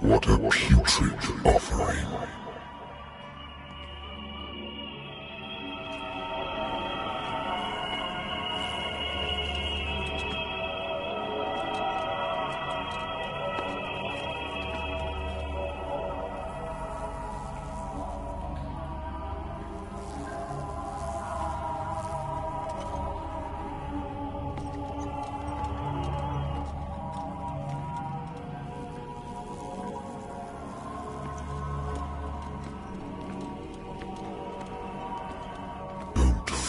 What a putrid offering.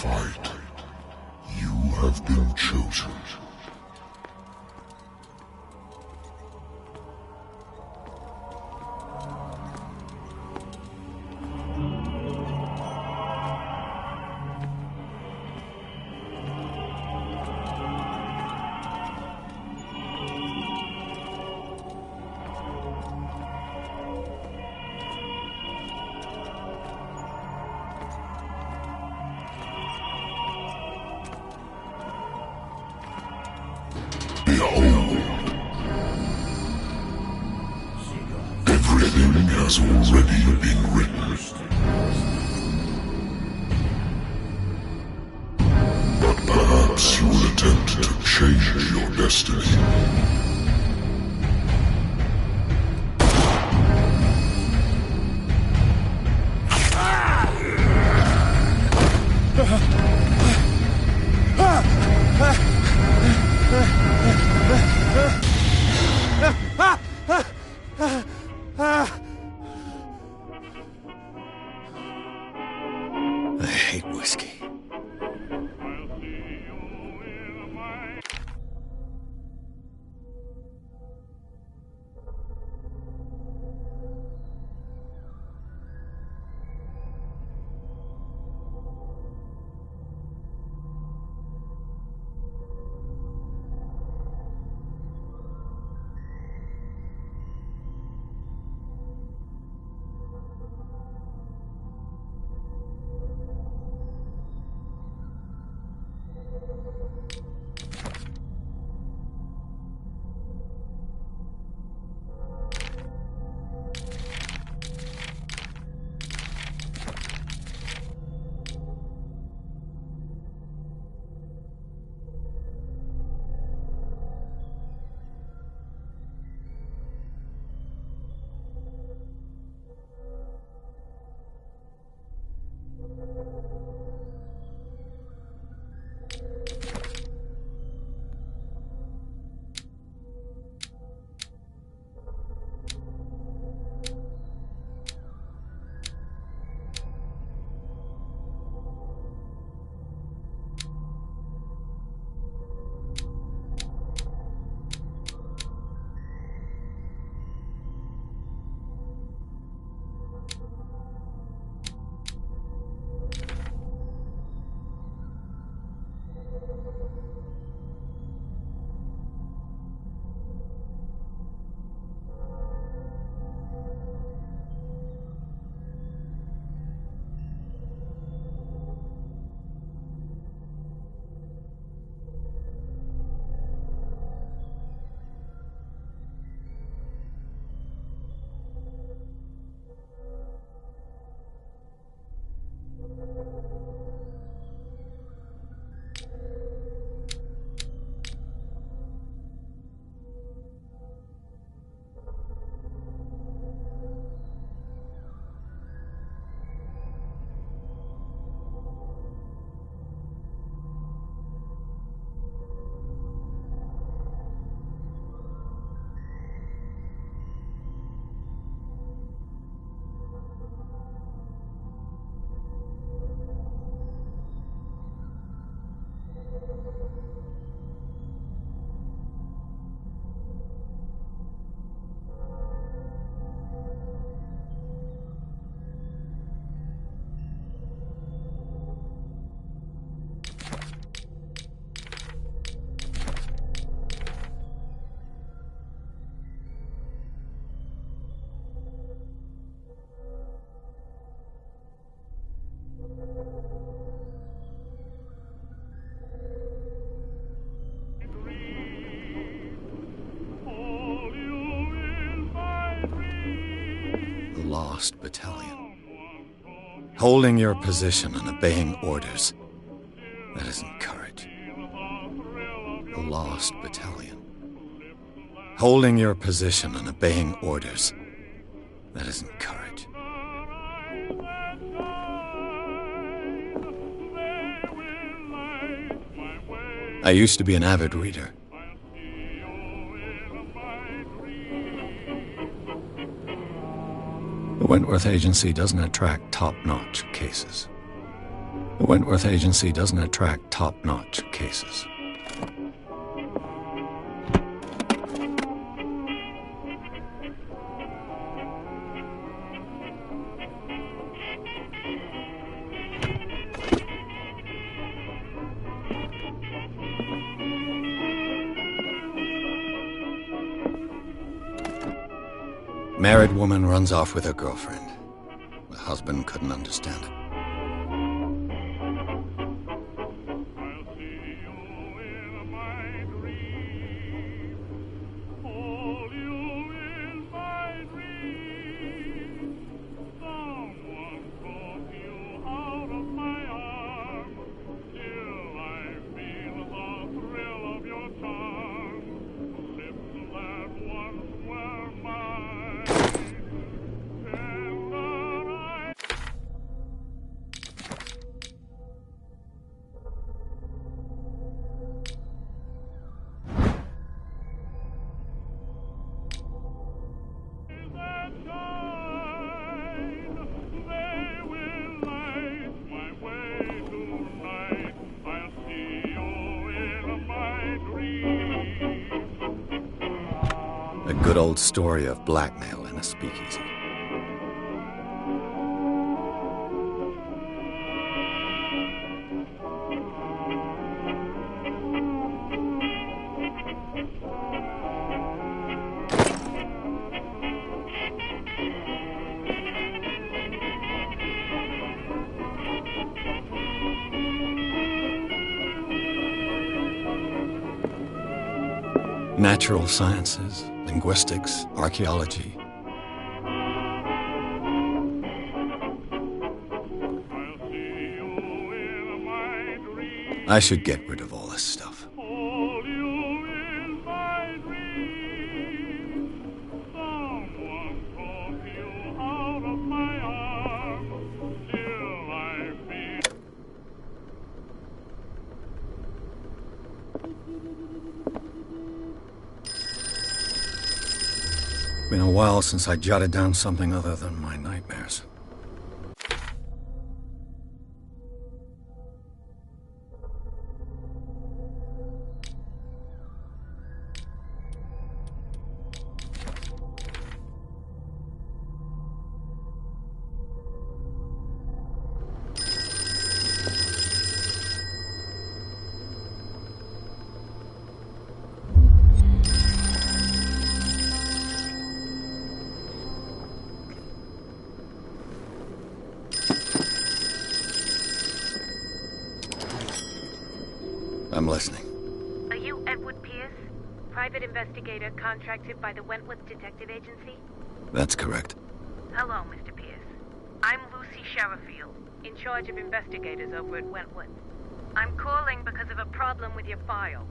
Fight. You have been chosen. Behold, everything has already been written. But perhaps you will attempt to change your destiny. I hate whiskey. lost battalion. Holding your position and obeying orders. That isn't courage. A lost battalion. Holding your position and obeying orders. That isn't courage. I used to be an avid reader. The Wentworth Agency doesn't attract top-notch cases. The Wentworth Agency doesn't attract top-notch cases. Married woman runs off with her girlfriend. The husband couldn't understand it. A good old story of blackmail in a speakeasy. Natural sciences, linguistics, archaeology. I should get rid of all this stuff. Been a while since I jotted down something other than my nightmares. I'm listening. Are you Edward Pierce, private investigator contracted by the Wentworth Detective Agency? That's correct. Hello, Mr. Pierce. I'm Lucy Sherifield, in charge of investigators over at Wentworth. I'm calling because of a problem with your file.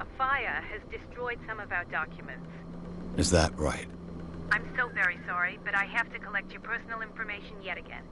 A fire has destroyed some of our documents. Is that right? I'm so very sorry, but I have to collect your personal information yet again.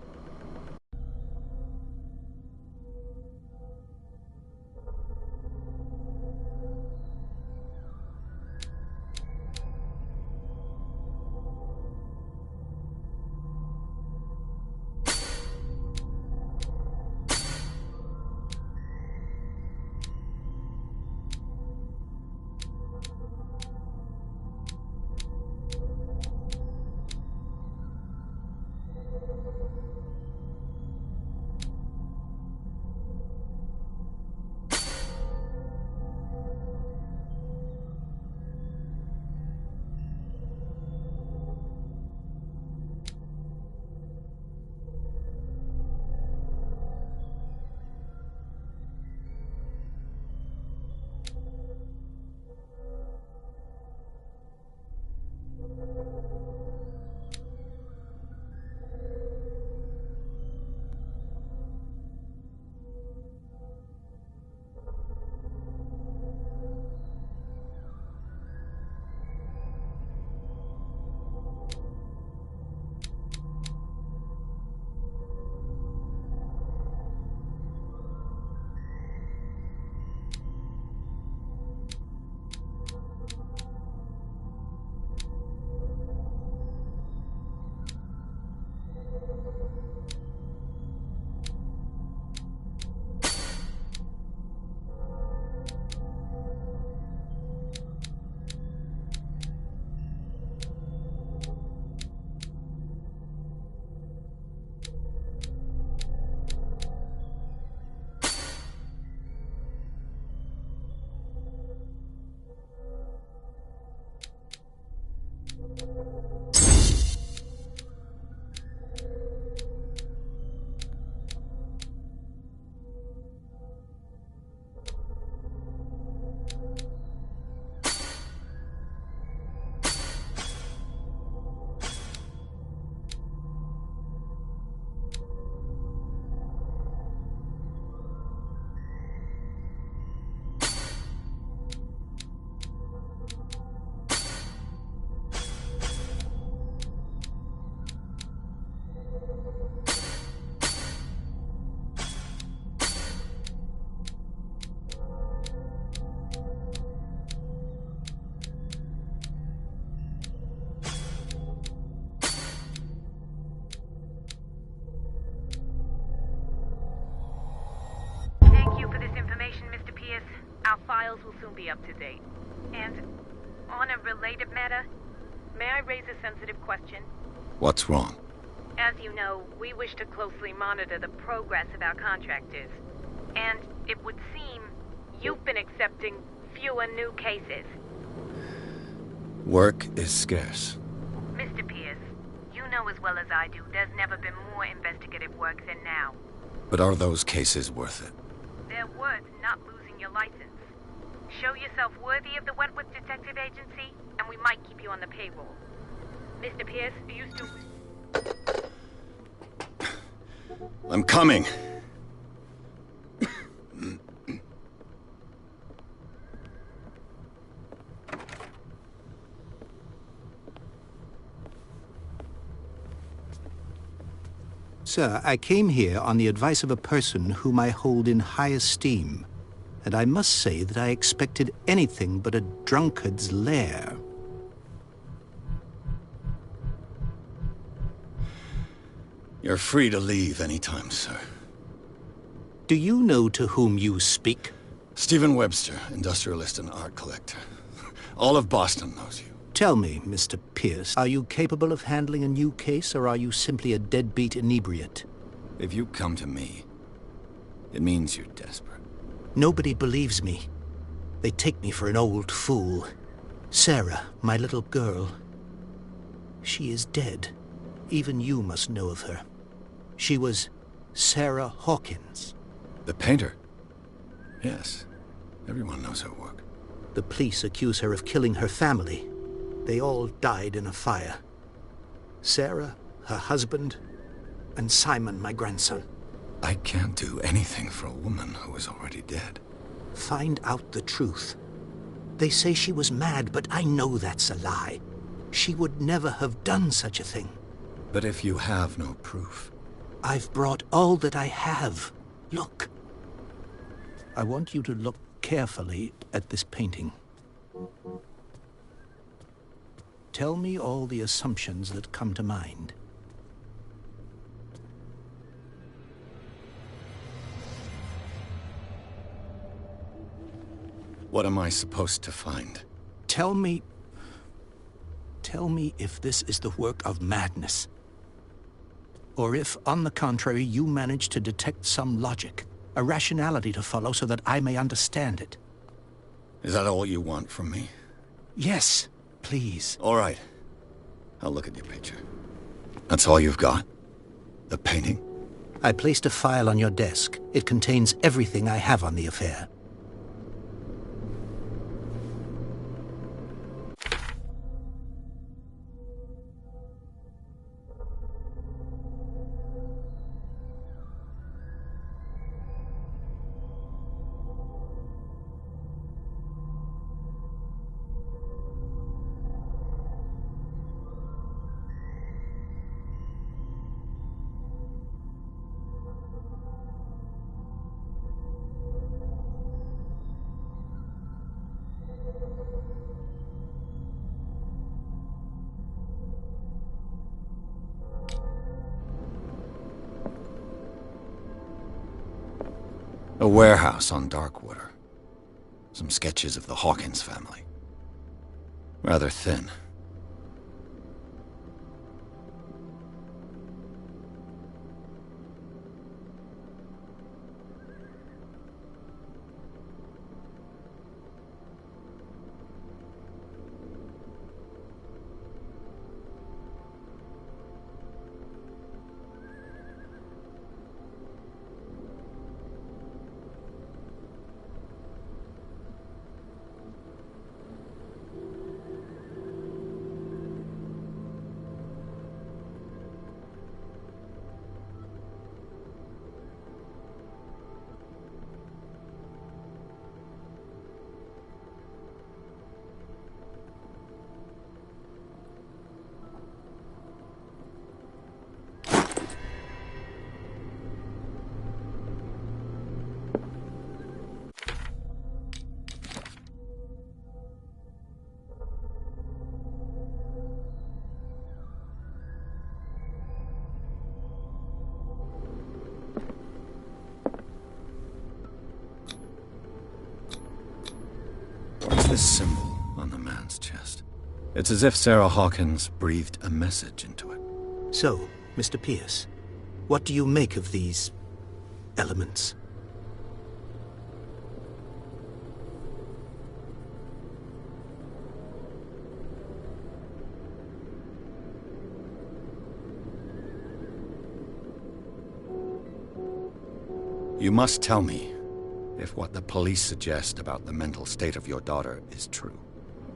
be up to date. And on a related matter, may I raise a sensitive question? What's wrong? As you know, we wish to closely monitor the progress of our contractors. And it would seem you've been accepting fewer new cases. Work is scarce. Mr. Pierce, you know as well as I do, there's never been more investigative work than now. But are those cases worth it? They're worth not losing your license. Show yourself worthy of the Wentworth Detective Agency, and we might keep you on the payroll. Mr. Pierce, you still... I'm coming. Sir, I came here on the advice of a person whom I hold in high esteem, and I must say that I expected anything but a drunkard's lair. You're free to leave anytime, sir. Do you know to whom you speak? Stephen Webster, industrialist and art collector. All of Boston knows you. Tell me, Mr. Pierce, are you capable of handling a new case, or are you simply a deadbeat inebriate? If you come to me, it means you're desperate. Nobody believes me. They take me for an old fool. Sarah, my little girl, she is dead. Even you must know of her. She was Sarah Hawkins. The painter? Yes. Everyone knows her work. The police accuse her of killing her family. They all died in a fire. Sarah, her husband, and Simon, my grandson. I can't do anything for a woman who is already dead. Find out the truth. They say she was mad, but I know that's a lie. She would never have done such a thing. But if you have no proof... I've brought all that I have. Look. I want you to look carefully at this painting. Tell me all the assumptions that come to mind. What am I supposed to find? Tell me if this is the work of madness. Or if, on the contrary, you manage to detect some logic, a rationality to follow so that I may understand it. Is that all you want from me? Yes, please. All right. I'll look at your picture. That's all you've got? The painting? I placed a file on your desk. It contains everything I have on the affair. A warehouse on Darkwater. Some sketches of the Hawkins family. Rather thin. this symbol on the man's chest. It's as if Sarah Hawkins breathed a message into it. So, Mr. Pierce, what do you make of these elements? You must tell me if what the police suggest about the mental state of your daughter is true.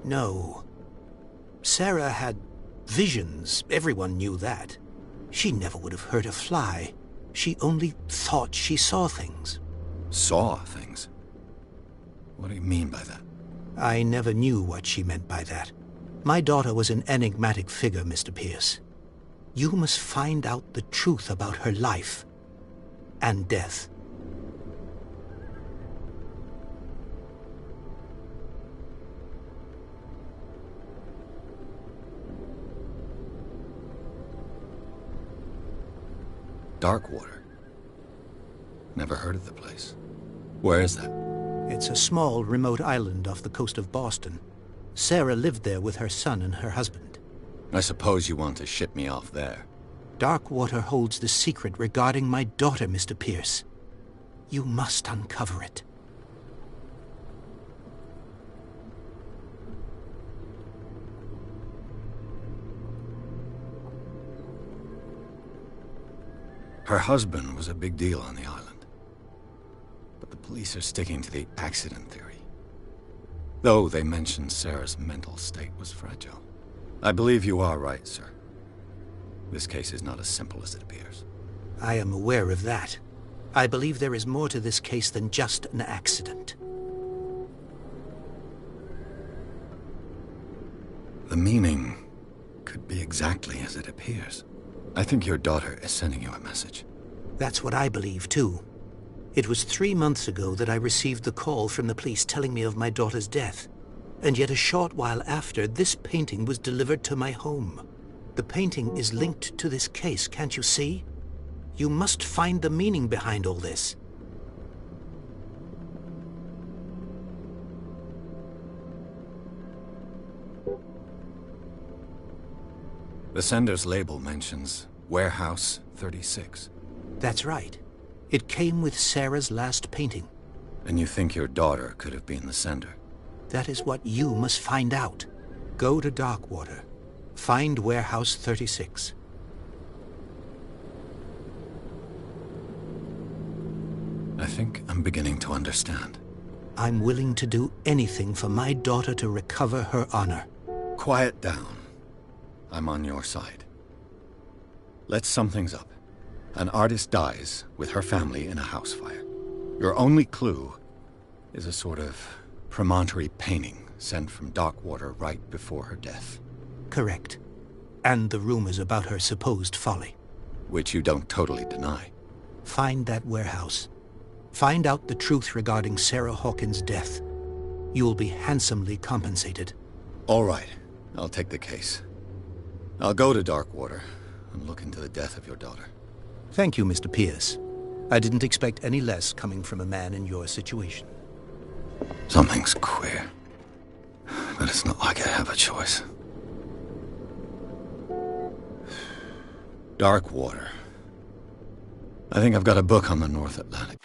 No. Sarah had visions. Everyone knew that. She never would have hurt a fly. She only thought she saw things. Saw things? What do you mean by that? I never knew what she meant by that. My daughter was an enigmatic figure, Mr. Pierce. You must find out the truth about her life and death. Darkwater? Never heard of the place. Where is that? It's a small, remote island off the coast of Boston. Sarah lived there with her son and her husband. I suppose you want to ship me off there. Darkwater holds the secret regarding my daughter, Mr. Pierce. You must uncover it. Her husband was a big deal on the island. But the police are sticking to the accident theory. Though they mentioned Sarah's mental state was fragile. I believe you are right, sir. This case is not as simple as it appears. I am aware of that. I believe there is more to this case than just an accident. The meaning could be exactly as it appears. I think your daughter is sending you a message. That's what I believe, too. It was 3 months ago that I received the call from the police telling me of my daughter's death. And yet a short while after, this painting was delivered to my home. The painting is linked to this case, can't you see? You must find the meaning behind all this. The sender's label mentions Warehouse 36. That's right. It came with Sarah's last painting. And you think your daughter could have been the sender? That is what you must find out. Go to Darkwater. Find Warehouse 36. I think I'm beginning to understand. I'm willing to do anything for my daughter to recover her honor. Quiet down. I'm on your side. Let's sum things up. An artist dies with her family in a house fire. Your only clue is a sort of promontory painting sent from Darkwater right before her death. Correct. And the rumors about her supposed folly. Which you don't totally deny. Find that warehouse. Find out the truth regarding Sarah Hawkins' death. You'll be handsomely compensated. All right. I'll take the case. I'll go to Darkwater and look into the death of your daughter. Thank you, Mr. Pierce. I didn't expect any less coming from a man in your situation. Something's queer. But it's not like I have a choice. Darkwater. I think I've got a book on the North Atlantic.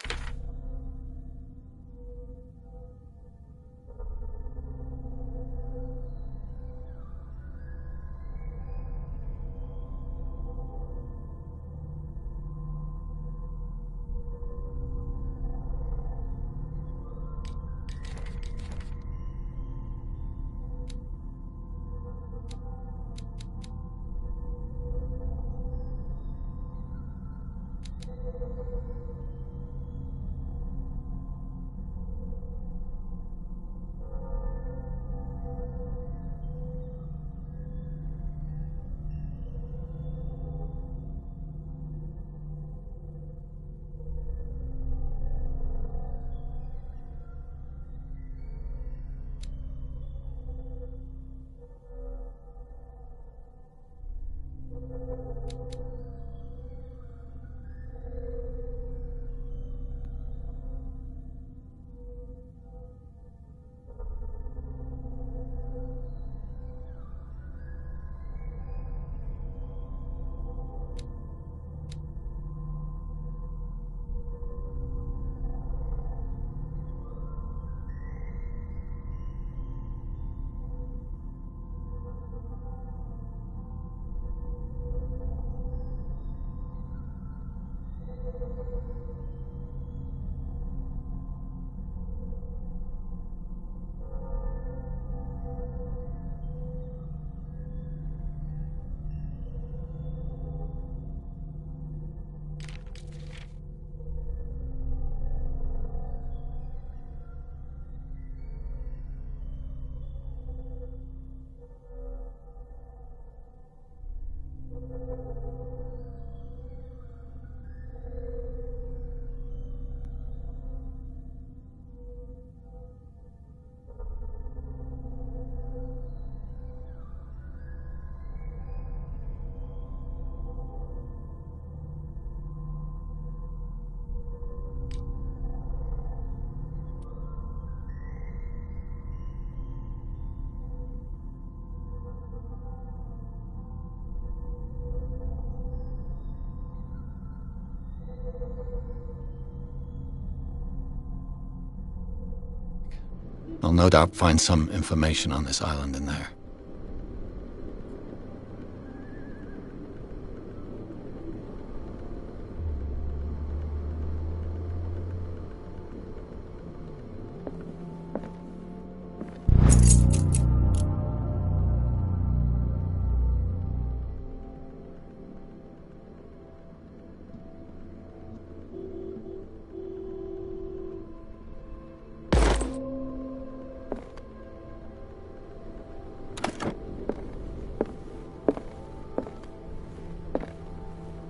I'll no doubt find some information on this island in there.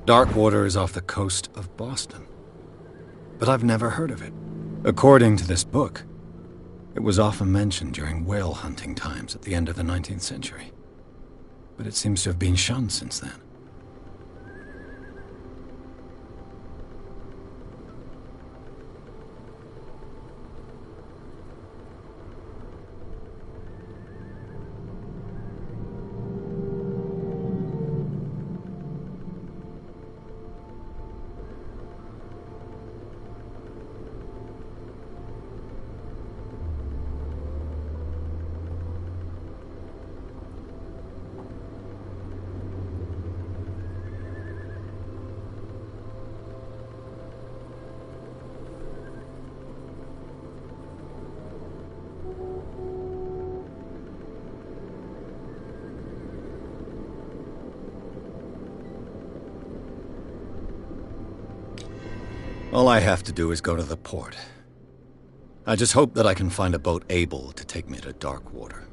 Darkwater is off the coast of Boston, but I've never heard of it. According to this book, it was often mentioned during whale hunting times at the end of the 19th century, but it seems to have been shunned since then. All I have to do is go to the port. I just hope that I can find a boat able to take me to Darkwater.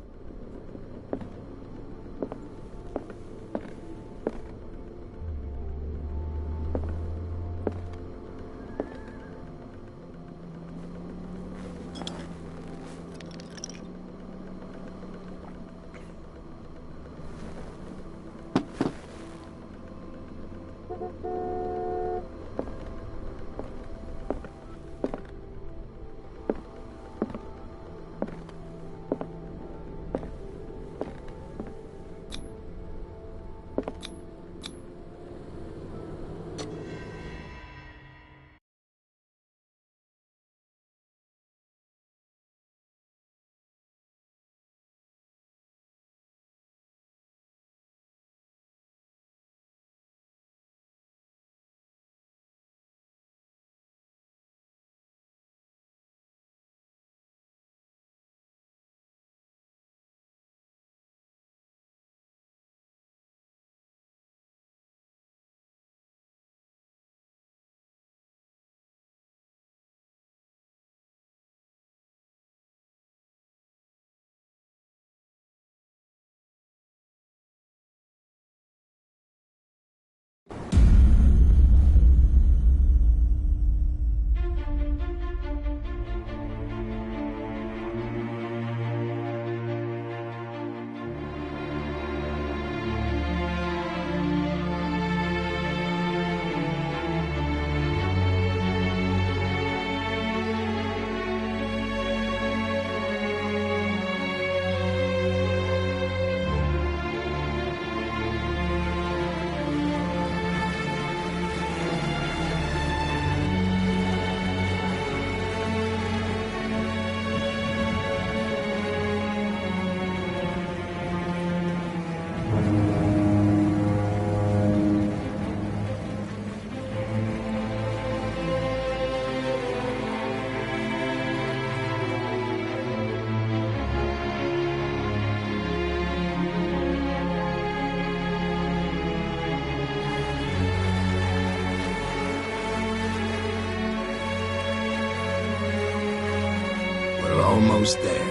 Almost there.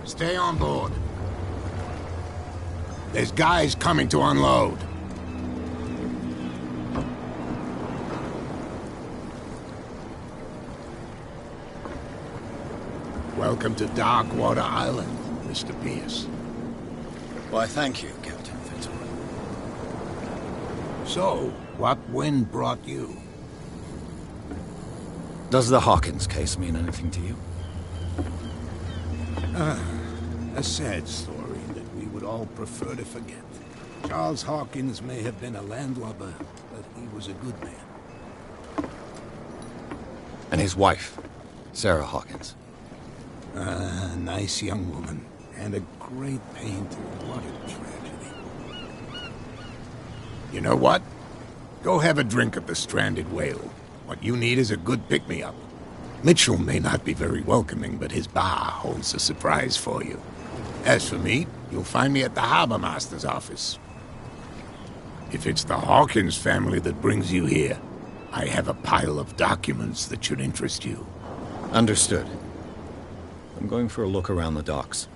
Stay on board. There's guys coming to unload. Welcome to Darkwater Island, Mr. Pierce. Why, thank you, Captain Fitzroy. So, what wind brought you? Does the Hawkins case mean anything to you? A sad story that we would all prefer to forget. Charles Hawkins may have been a landlubber, but he was a good man. And his wife, Sarah Hawkins. A nice young woman, and a great painter. What a tragedy. You know what? Go have a drink at the Stranded Whale. What you need is a good pick-me-up. Mitchell may not be very welcoming, but his bar holds a surprise for you. As for me, you'll find me at the Harbor Master's office. If it's the Hawkins family that brings you here, I have a pile of documents that should interest you. Understood. I'm going for a look around the docks.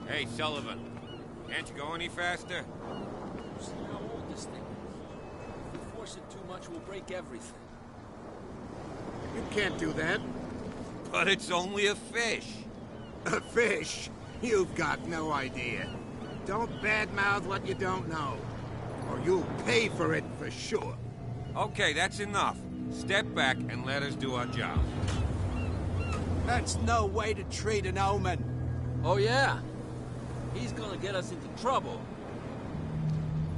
Hey, Sullivan. Can't you go any faster? You see how old this thing is? If we force it too much, we'll break everything. You can't do that. But it's only a fish. A fish? You've got no idea. Don't badmouth what you don't know, or you'll pay for it for sure. Okay, that's enough. Step back and let us do our job. That's no way to treat an omen. Oh, yeah? He's gonna get us into trouble.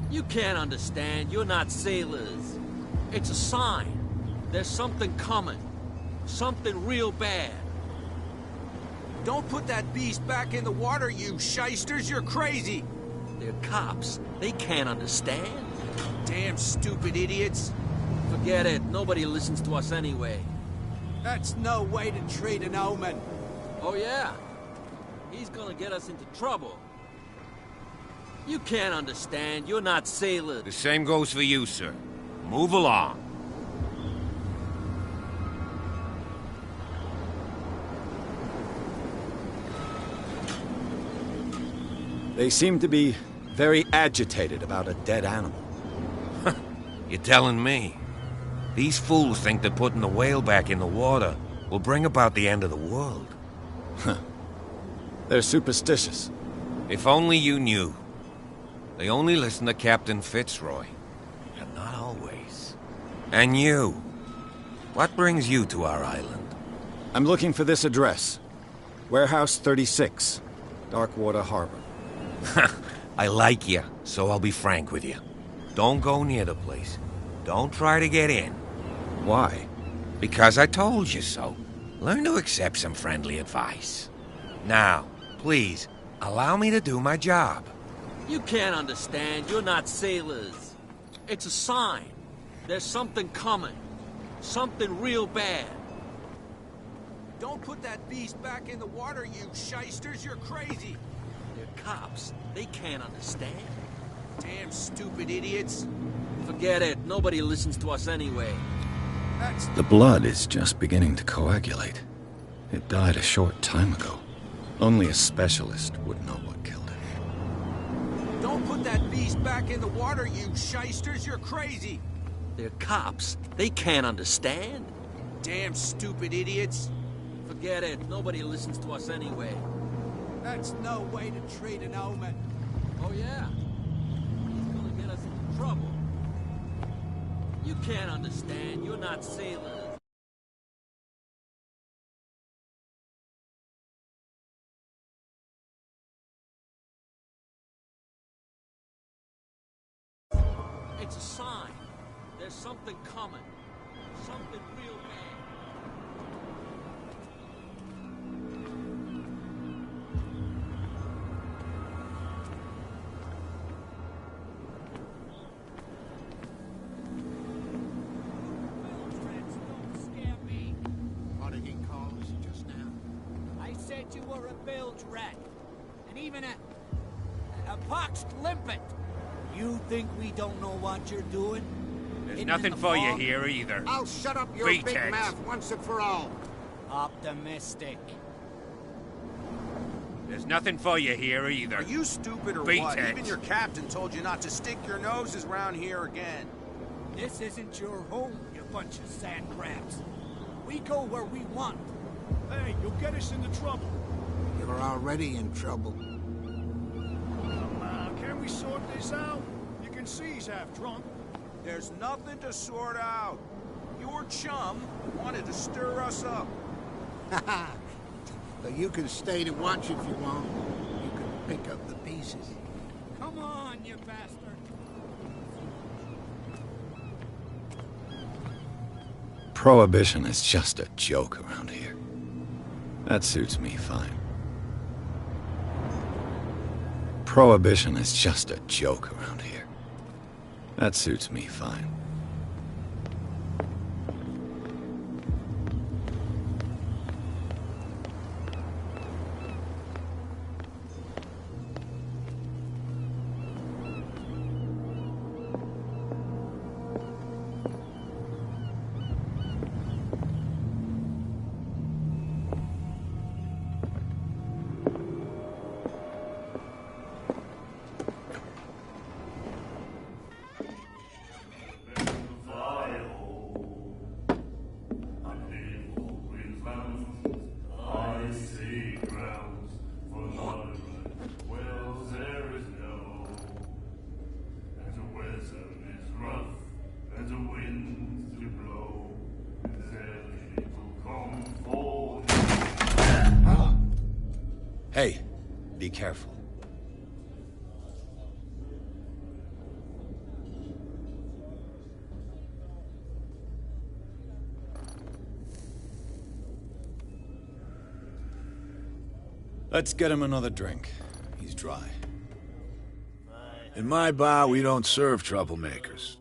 You can't understand. You're not sailors. It's a sign. There's something coming. Something real bad. Don't put that beast back in the water, you shysters. You're crazy. They're cops. They can't understand. Damn stupid idiots. Forget it. Nobody listens to us anyway. That's no way to treat an omen. Oh, yeah? He's gonna get us into trouble. You can't understand. You're not sailors. The same goes for you, sir. Move along. They seem to be very agitated about a dead animal. You're telling me? These fools think that putting the whale back in the water will bring about the end of the world. They're superstitious. If only you knew. They only listen to Captain Fitzroy. And not always. And you. What brings you to our island? I'm looking for this address. Warehouse 36, Darkwater Harbor. I like you, so I'll be frank with you. Don't go near the place. Don't try to get in. Why? Because I told you so. Learn to accept some friendly advice. Now, please, allow me to do my job. You can't understand. You're not sailors. It's a sign. There's something coming. Something real bad. Don't put that beast back in the water, you shysters. You're crazy. They're cops. They can't understand. Damn stupid idiots. Forget it. Nobody listens to us anyway. That's... The blood is just beginning to coagulate. It died a short time ago. Only a specialist would know what killed it. put that beast back in the water, you shysters. You're crazy. They're cops. They can't understand. Damn stupid idiots. Forget it. Nobody listens to us anyway. That's no way to treat an omen. Oh, yeah? He's gonna get us into trouble. You can't understand. You're not sailors. It's a sign. There's something coming. Something real bad. Don't scare me. What did he call us just now? I said you were a bilge rat. And even a poxed limpet. You think we don't know what you're doing? There's nothing for you here either. I'll shut up your big mouth once and for all. Optimistic. There's nothing for you here either. Are you stupid or what? Even your captain told you not to stick your noses around here again. This isn't your home, you bunch of sand crabs. We go where we want. Hey, you'll get us into trouble. You're already in trouble. Can we sort this out? You can see he's half drunk. There's nothing to sort out. Your chum wanted to stir us up. Haha. So you can stay to watch if you want. You can pick up the pieces. Come on, you bastard. Prohibition is just a joke around here. That suits me fine. Prohibition is just a joke around here. That suits me fine. Hey, be careful. Let's get him another drink. He's dry. In my bar, we don't serve troublemakers.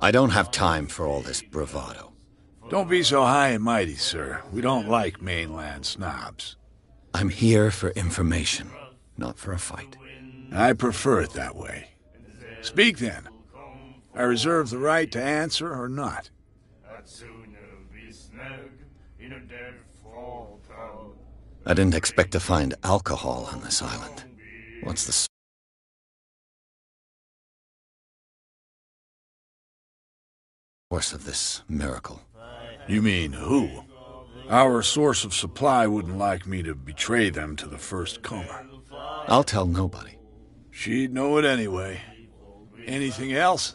I don't have time for all this bravado. Don't be so high and mighty, sir. We don't like mainland snobs. I'm here for information, not for a fight. I prefer it that way. Speak then. I reserve the right to answer or not. I didn't expect to find alcohol on this island. What's the source of this miracle? You mean who? Our source of supply wouldn't like me to betray them to the first comer. I'll tell nobody. She'd know it anyway. Anything else?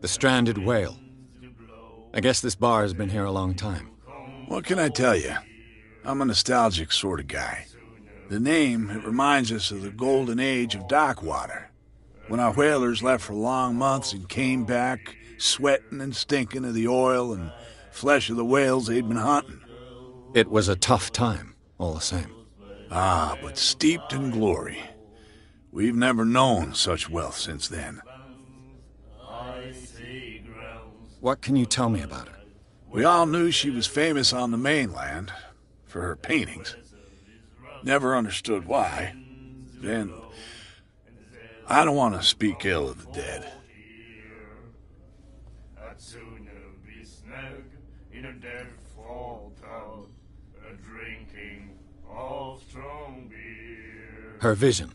The stranded whale. I guess this bar has been here a long time. What can I tell you? I'm a nostalgic sort of guy. The name, it reminds us of the golden age of dockwater, when our whalers left for long months and came back sweating and stinking of the oil and flesh of the whales they'd been hunting. It was a tough time, all the same. Ah, but steeped in glory. We've never known such wealth since then. What can you tell me about her? We all knew she was famous on the mainland for her paintings. Never understood why. Then, I don't want to speak ill of the dead. I'd sooner be snug in a dead fall tub, drinking of strong beer. Her vision.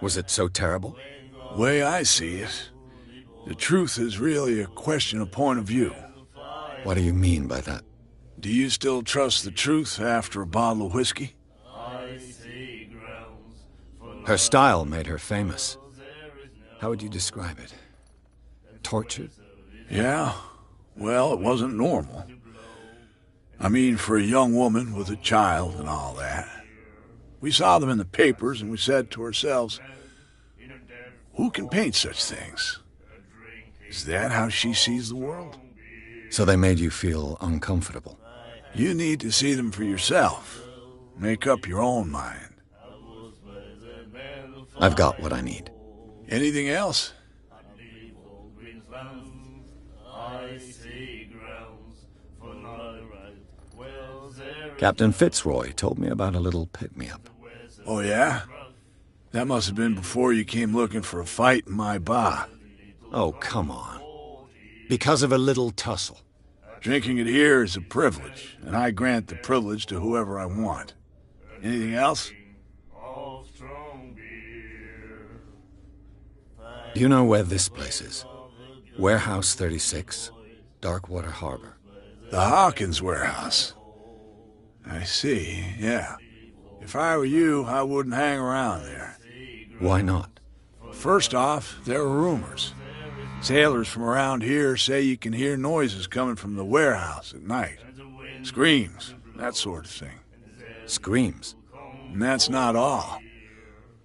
Was it so terrible? The way I see it, the truth is really a question of point of view. What do you mean by that? Do you still trust the truth after a bottle of whiskey? Her style made her famous. How would you describe it? Tortured? Yeah. Well, it wasn't normal. I mean, for a young woman with a child and all that. We saw them in the papers and we said to ourselves, who can paint such things? Is that how she sees the world? So they made you feel uncomfortable? You need to see them for yourself. Make up your own mind. I've got what I need. Anything else? Captain Fitzroy told me about a little pick-me-up. Oh, yeah? That must have been before you came looking for a fight in my bar. Oh, come on. Because of a little tussle. Drinking it here is a privilege, and I grant the privilege to whoever I want. Anything else? Do you know where this place is? Warehouse 36, Darkwater Harbor. The Hawkins warehouse. I see, yeah. If I were you, I wouldn't hang around there. Why not? First off, there are rumors. Sailors from around here say you can hear noises coming from the warehouse at night. Screams, that sort of thing. Screams? And that's not all.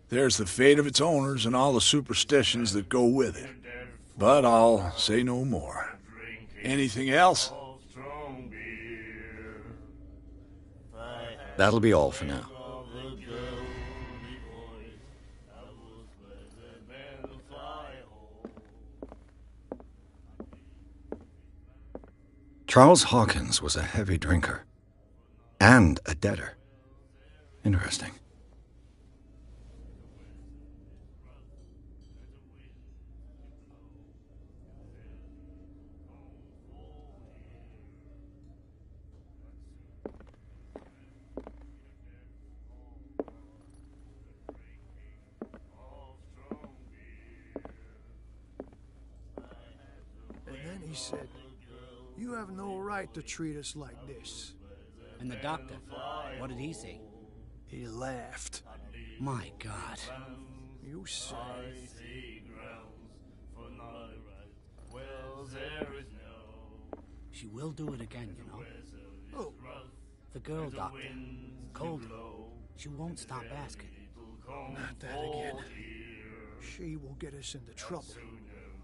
There's the fate of its owners and all the superstitions that go with it. But I'll say no more. Anything else? That'll be all for now. Charles Hawkins was a heavy drinker. And a debtor. Interesting. And then he said, you have no right to treat us like this. And the doctor, what did he say? He laughed. My God. You said. She will do it again, you know. Oh, The girl doctor. Cold. She won't stop asking. not that again. She will get us into trouble.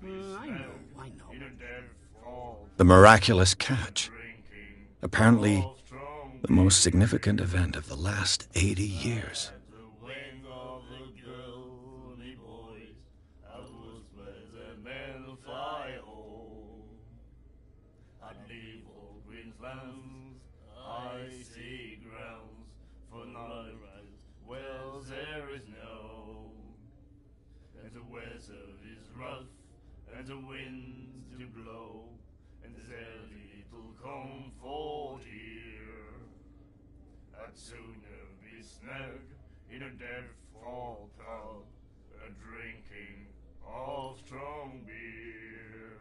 I know. The miraculous catch. Apparently, the most significant event of the last 80 years. And the winds do blow, and there's little comfort here. I'd sooner be snug in a dead fall tub, drinking of strong beer.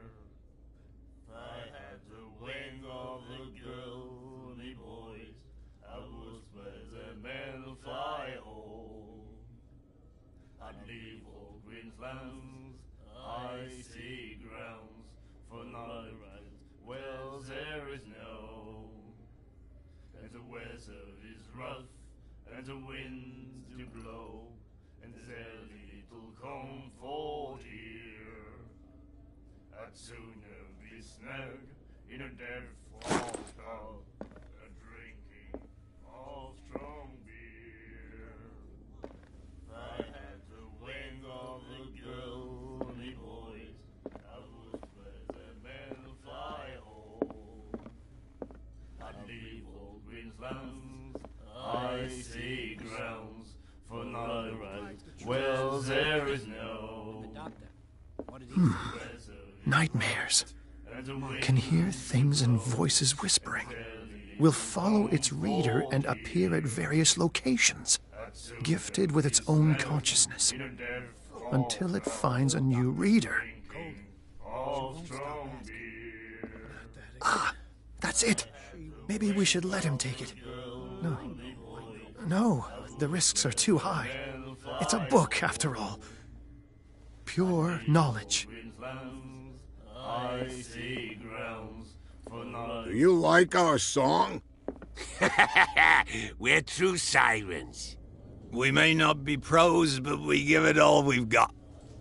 If I had the wing of the girl, me boys, I would spread the metal fire hole. I'd leave all Queensland icy grounds for not right. Well, there is no, and the weather is rough, and the winds do blow, and there's little comfort here. I'd sooner be snug in a dead fall tub, drinking of strong beer. If I had the wing of the girl, icy grounds for not right. Well, there is no Nightmares. Can hear things and voices whispering. Will follow its reader and appear at various locations, gifted with its own consciousness, until it finds a new reader. Ah, that's it. Maybe we should let him take it. No, the risks are too high. It's a book, after all. Pure knowledge. Do you like our song? We're true sirens. We may not be pros, but we give it all we've got.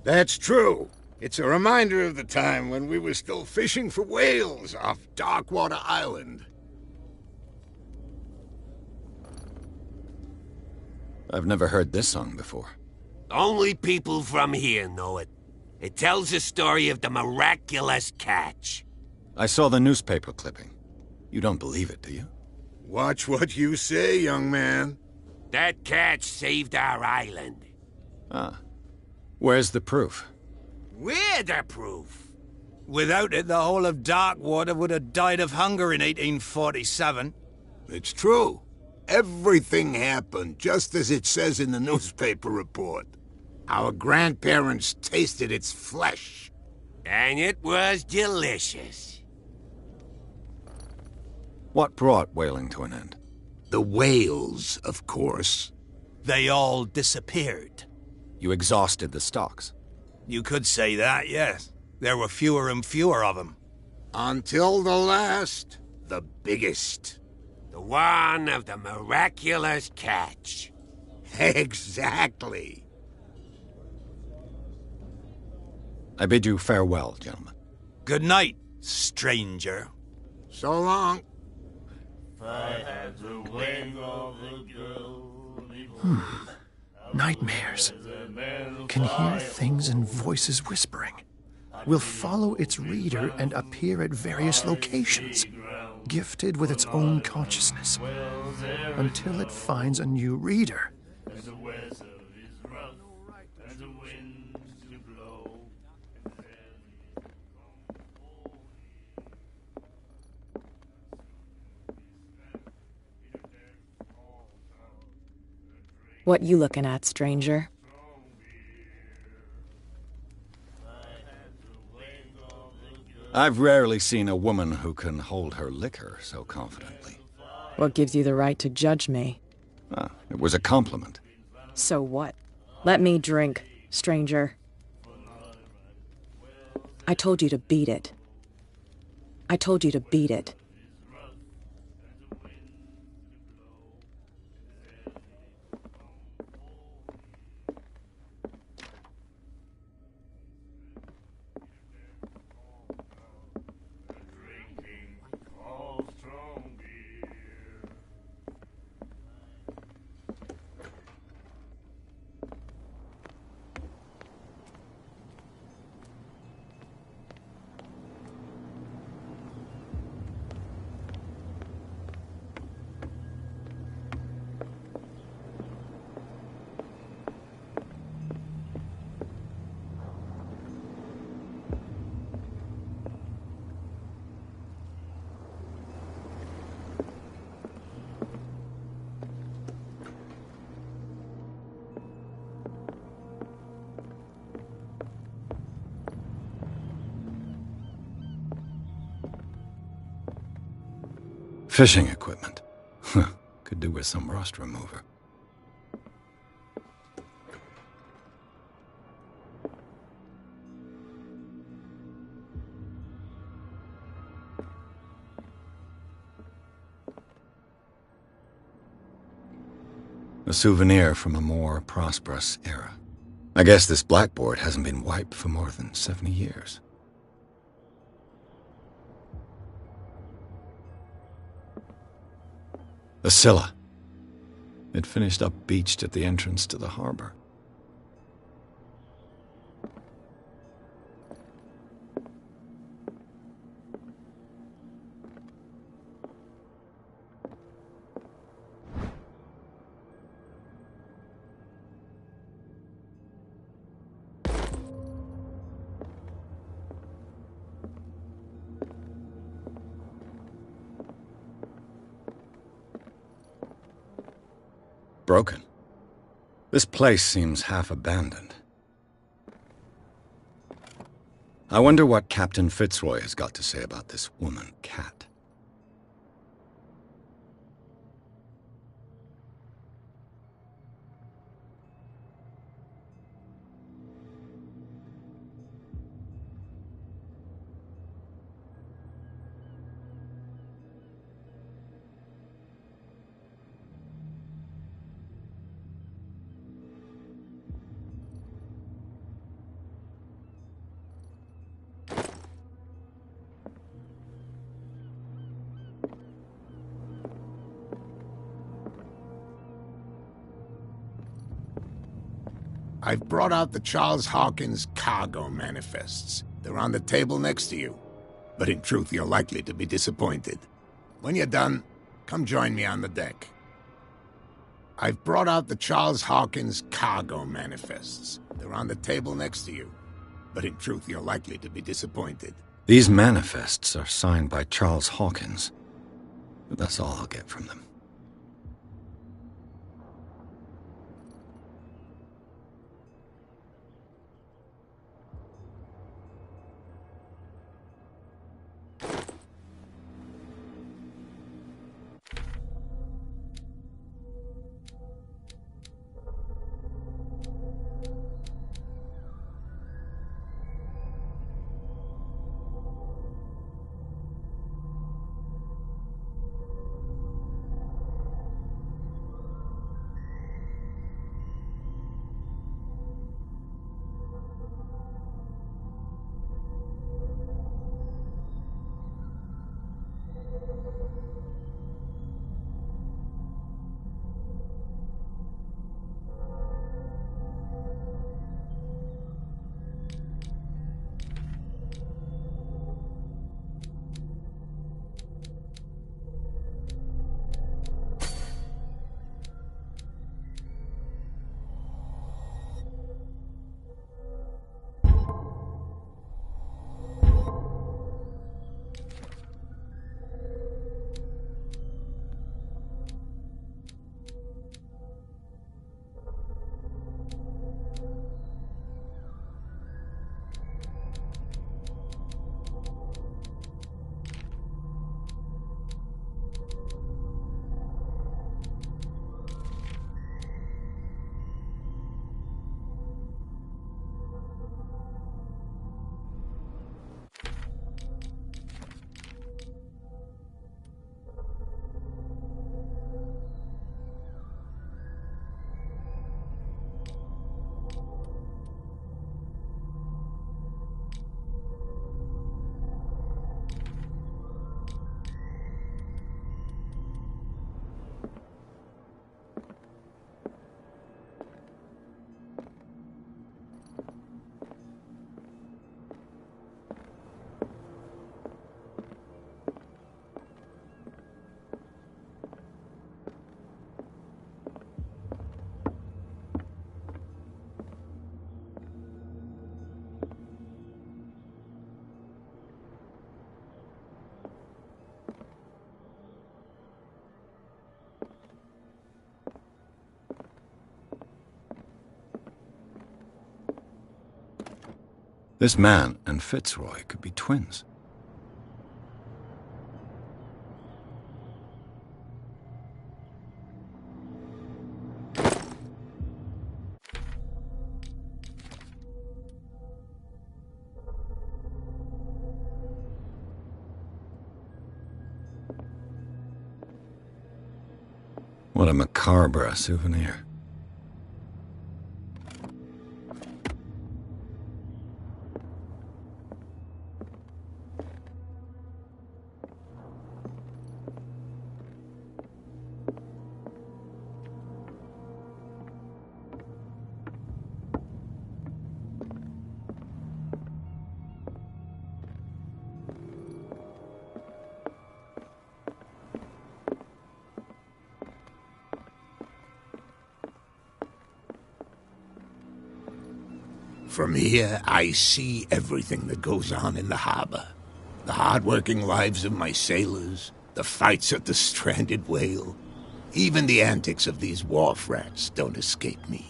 That's true. It's a reminder of the time when we were still fishing for whales off Darkwater Island. I've never heard this song before. Only people from here know it. It tells the story of the miraculous catch. I saw the newspaper clipping. You don't believe it, do you? Watch what you say, young man. That catch saved our island. Ah. Where's the proof? We're the proof. Without it, the whole of Darkwater would have died of hunger in 1847. It's true. Everything happened just as it says in the newspaper report. Our grandparents tasted its flesh. And it was delicious. What brought whaling to an end? The whales, of course. They all disappeared. You exhausted the stocks. You could say that, yes. There were fewer and fewer of them. Until the last, the biggest. The one of the miraculous catch. Exactly. I bid you farewell, gentlemen. Good night, stranger. So long. Nightmares. Can hear things and voices whispering. Will follow its reader and appear at various locations, gifted with its own consciousness, until it finds a new reader. What you looking at, stranger? I've rarely seen a woman who can hold her liquor so confidently. What gives you the right to judge me? Ah, it was a compliment. So what? Let me drink, stranger. I told you to beat it. I told you to beat it. Fishing equipment. Could do with some rust remover. A souvenir from a more prosperous era. I guess this blackboard hasn't been wiped for more than 70 years. The Scylla. It finished up beached at the entrance to the harbor. broken. This place seems half abandoned. I wonder what Captain Fitzroy has got to say about this woman, Cat. I've brought out the Charles Hawkins cargo manifests. They're on the table next to you. But in truth, you're likely to be disappointed. When you're done, come join me on the deck. I've brought out the Charles Hawkins cargo manifests. They're on the table next to you. But in truth, you're likely to be disappointed. These manifests are signed by Charles Hawkins. But that's all I'll get from them. This man and Fitzroy could be twins. What a macabre souvenir. From here, I see everything that goes on in the harbor. The hard-working lives of my sailors, the fights at the stranded whale, Even the antics of these wharf rats don't escape me.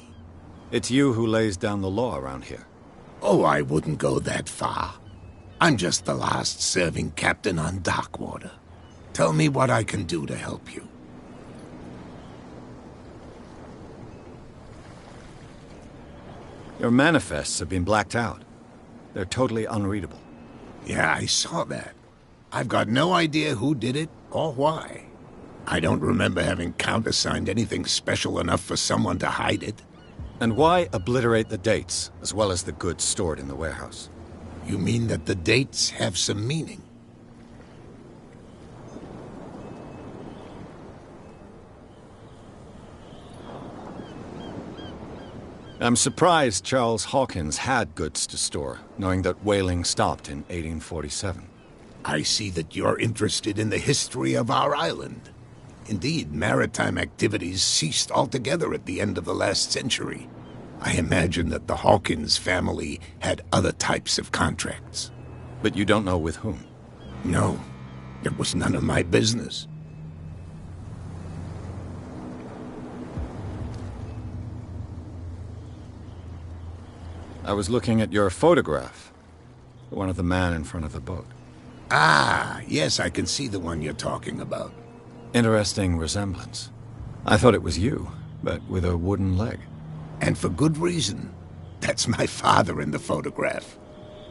It's you who lays down the law around here. Oh, I wouldn't go that far. I'm just the last serving captain on Darkwater. Tell me what I can do to help you. Your manifests have been blacked out. They're totally unreadable. Yeah, I saw that. I've got no idea who did it or why. I don't remember having countersigned anything special enough for someone to hide it. And why obliterate the dates, as well as the goods stored in the warehouse? You mean that the dates have some meaning? I'm surprised Charles Hawkins had goods to store, knowing that whaling stopped in 1847. I see that you're interested in the history of our island. Indeed, maritime activities ceased altogether at the end of the last century. I imagine that the Hawkins family had other types of contracts. But you don't know with whom? No, it was none of my business. I was looking at your photograph. The one of the man in front of the boat. Ah, yes, I can see the one you're talking about. Interesting resemblance. I thought it was you, but with a wooden leg. And for good reason. That's my father in the photograph.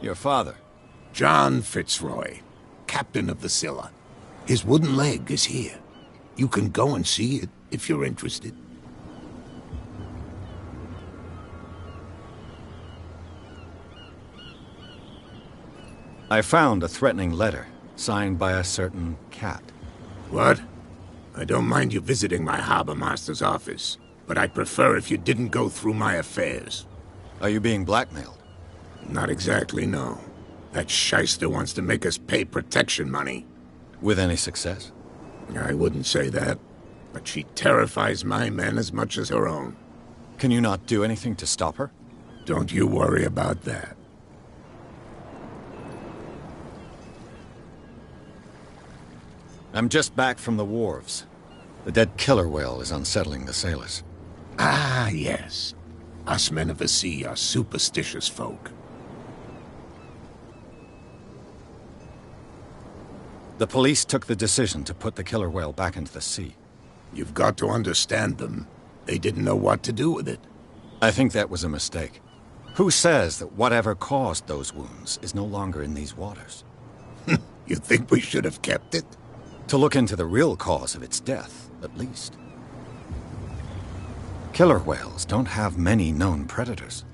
Your father? John Fitzroy, captain of the Scylla. His wooden leg is here. You can go and see it if you're interested. I found a threatening letter, signed by a certain cat. What? I don't mind you visiting my harbor master's office, but I'd prefer if you didn't go through my affairs. Are you being blackmailed? Not exactly, no. That shyster wants to make us pay protection money. With any success? I wouldn't say that, but she terrifies my men as much as her own. Can you not do anything to stop her? Don't you worry about that. I'm just back from the wharves. The dead killer whale is unsettling the sailors. Ah, yes. Us men of the sea are superstitious folk. The police took the decision to put the killer whale back into the sea. You've got to understand them. They didn't know what to do with it. I think that was a mistake. Who says that whatever caused those wounds is no longer in these waters? You think we should have kept it? To look into the real cause of its death, at least. Killer whales don't have many known predators.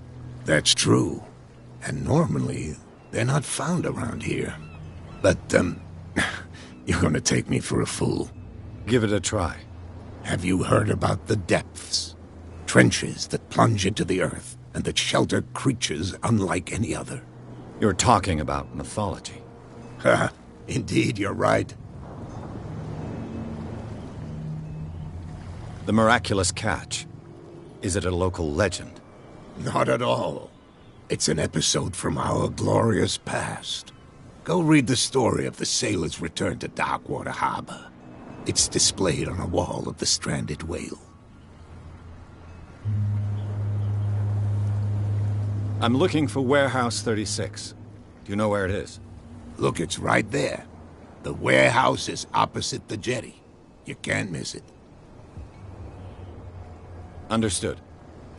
That's true. And normally, they're not found around here. But, you're gonna take me for a fool. Give it a try. Have you heard about the depths? Trenches that plunge into the earth and that shelter creatures unlike any other. You're talking about mythology. Ha! Indeed, you're right. The miraculous catch. Is it a local legend? Not at all. It's an episode from our glorious past. Go read the story of the sailor's return to Darkwater Harbor. It's displayed on a wall of the stranded whale. I'm looking for Warehouse 36. Do you know where it is? Look, it's right there. The warehouse is opposite the jetty. You can't miss it. Understood.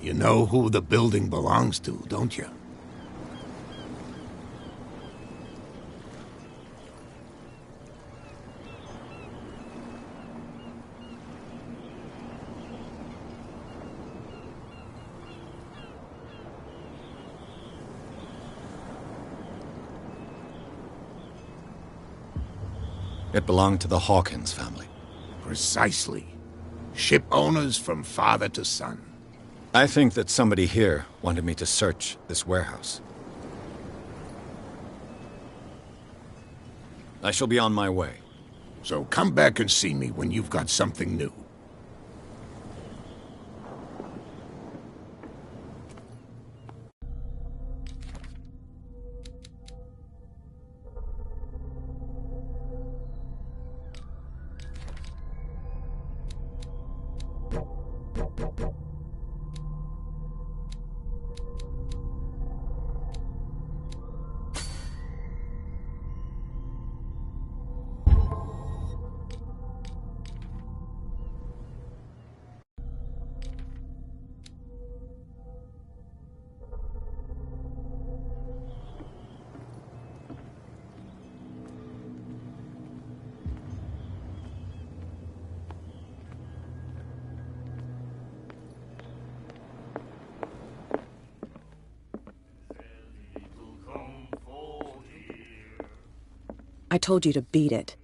You know who the building belongs to, don't you? It belonged to the Hawkins family. Precisely. Ship owners from father to son. I think that somebody here wanted me to search this warehouse. I shall be on my way. So come back and see me when you've got something new. I told you to beat it.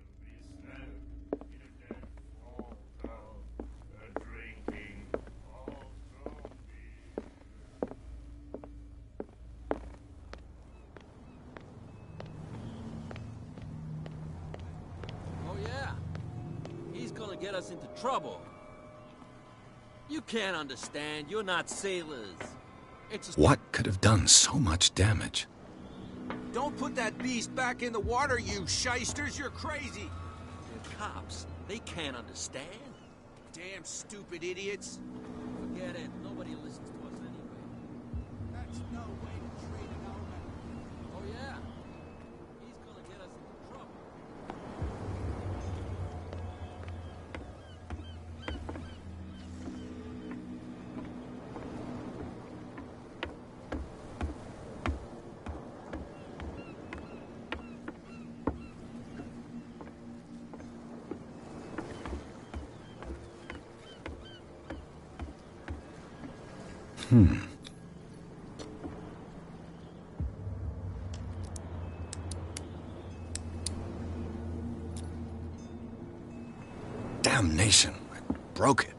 Oh yeah. He's gonna get us into trouble. You can't understand. You're not sailors. It's a... What could have done so much damage? Don't put that beast back in the water, you shysters! You're crazy! They're cops. They can't understand. Damn stupid idiots! Forget it. Nobody listens to us anyway. That's no way to treat an old man. Oh yeah. He's gonna get us into trouble. Damnation. I broke it.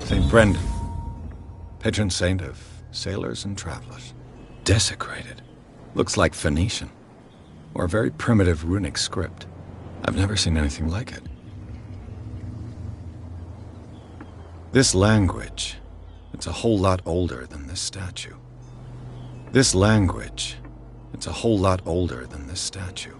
St. Brendan, patron saint of sailors and travelers. Desecrated. Looks like Phoenician. Or a very primitive runic script. I've never seen anything like it. This language, it's a whole lot older than this statue. This language, it's a whole lot older than this statue.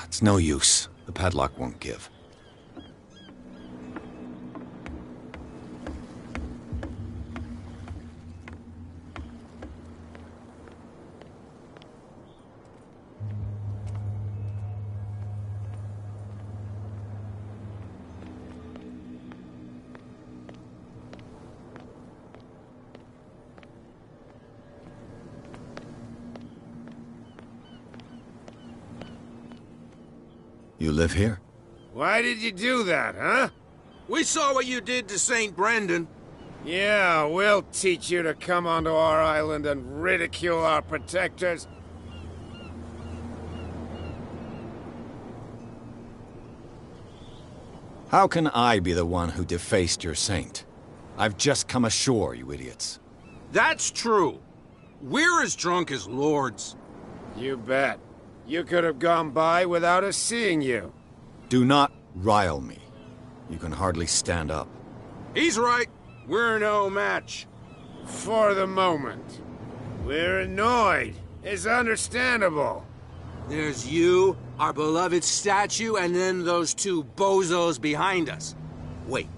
It's no use. The padlock won't give. You live here? Why did you do that, huh? We saw what you did to St. Brendan. Yeah, we'll teach you to come onto our island and ridicule our protectors. How can I be the one who defaced your saint? I've just come ashore, you idiots. That's true. We're as drunk as lords. You bet. You could have gone by without us seeing you. Do not rile me. You can hardly stand up. He's right. We're no match. For the moment. We're annoyed. It's understandable. There's you, our beloved statue, and then those two bozos behind us. Wait,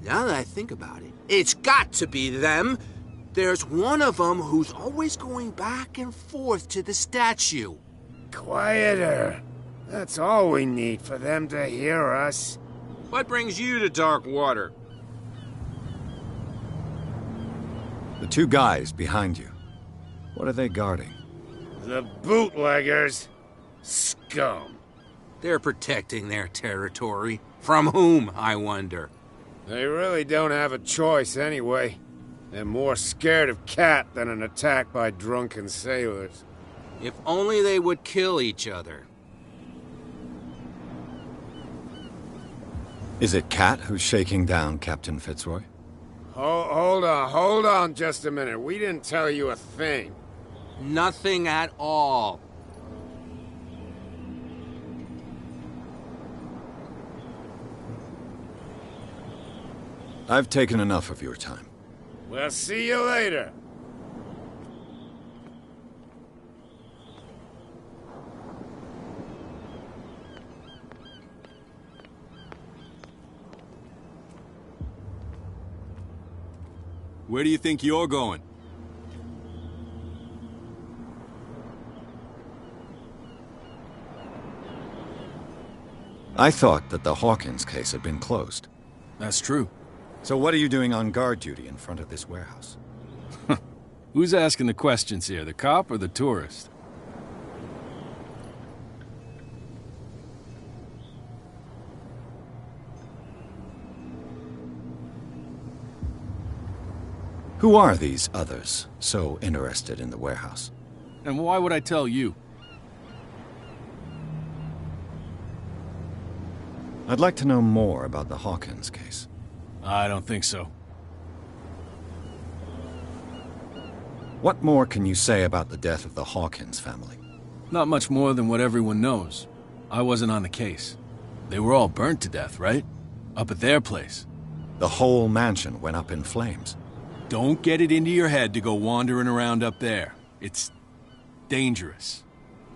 now that I think about it, it's got to be them. There's one of them who's always going back and forth to the statue. Quieter. That's all we need for them to hear us. What brings you to Darkwater? The two guys behind you. What are they guarding? The bootleggers. Scum. They're protecting their territory. From whom, I wonder? They really don't have a choice anyway. They're more scared of Cat than an attack by drunken sailors. If only they would kill each other. Is it Cat who's shaking down Captain Fitzroy? Hold on just a minute. We didn't tell you a thing. Nothing at all. I've taken enough of your time. We'll see you later. Where do you think you're going? I thought that the Hawkins case had been closed. That's true. So what are you doing on guard duty in front of this warehouse? Who's asking the questions here, the cop or the tourist? Who are these others so interested in the warehouse? And why would I tell you? I'd like to know more about the Hawkins case. I don't think so. What more can you say about the death of the Hawkins family? Not much more than what everyone knows. I wasn't on the case. They were all burnt to death, right? Up at their place. The whole mansion went up in flames. Don't get it into your head to go wandering around up there. It's dangerous.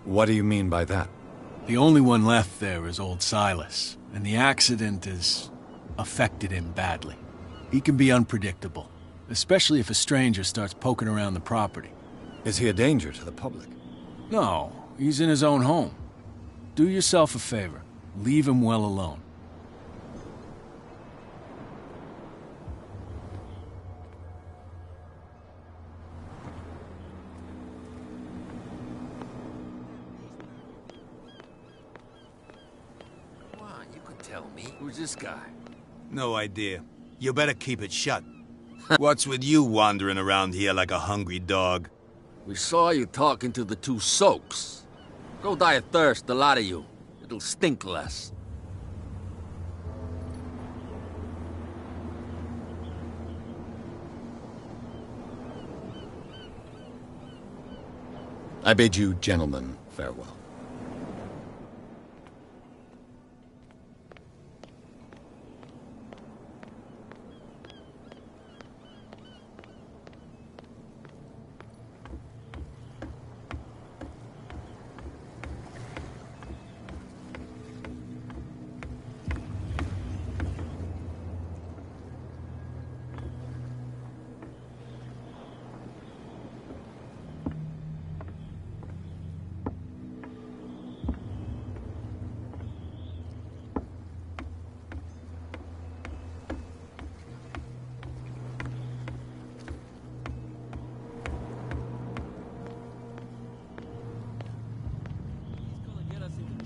What do you mean by that? The only one left there is old Silas, and the accident has affected him badly. He can be unpredictable, especially if a stranger starts poking around the property. Is he a danger to the public? No, he's in his own home. Do yourself a favor. Leave him well alone. Tell me, who's this guy? No idea. You better keep it shut. What's with you wandering around here like a hungry dog? We saw you talking to the two soaks. Go die of thirst, the lot of you. It'll stink less. I bid you gentlemen farewell.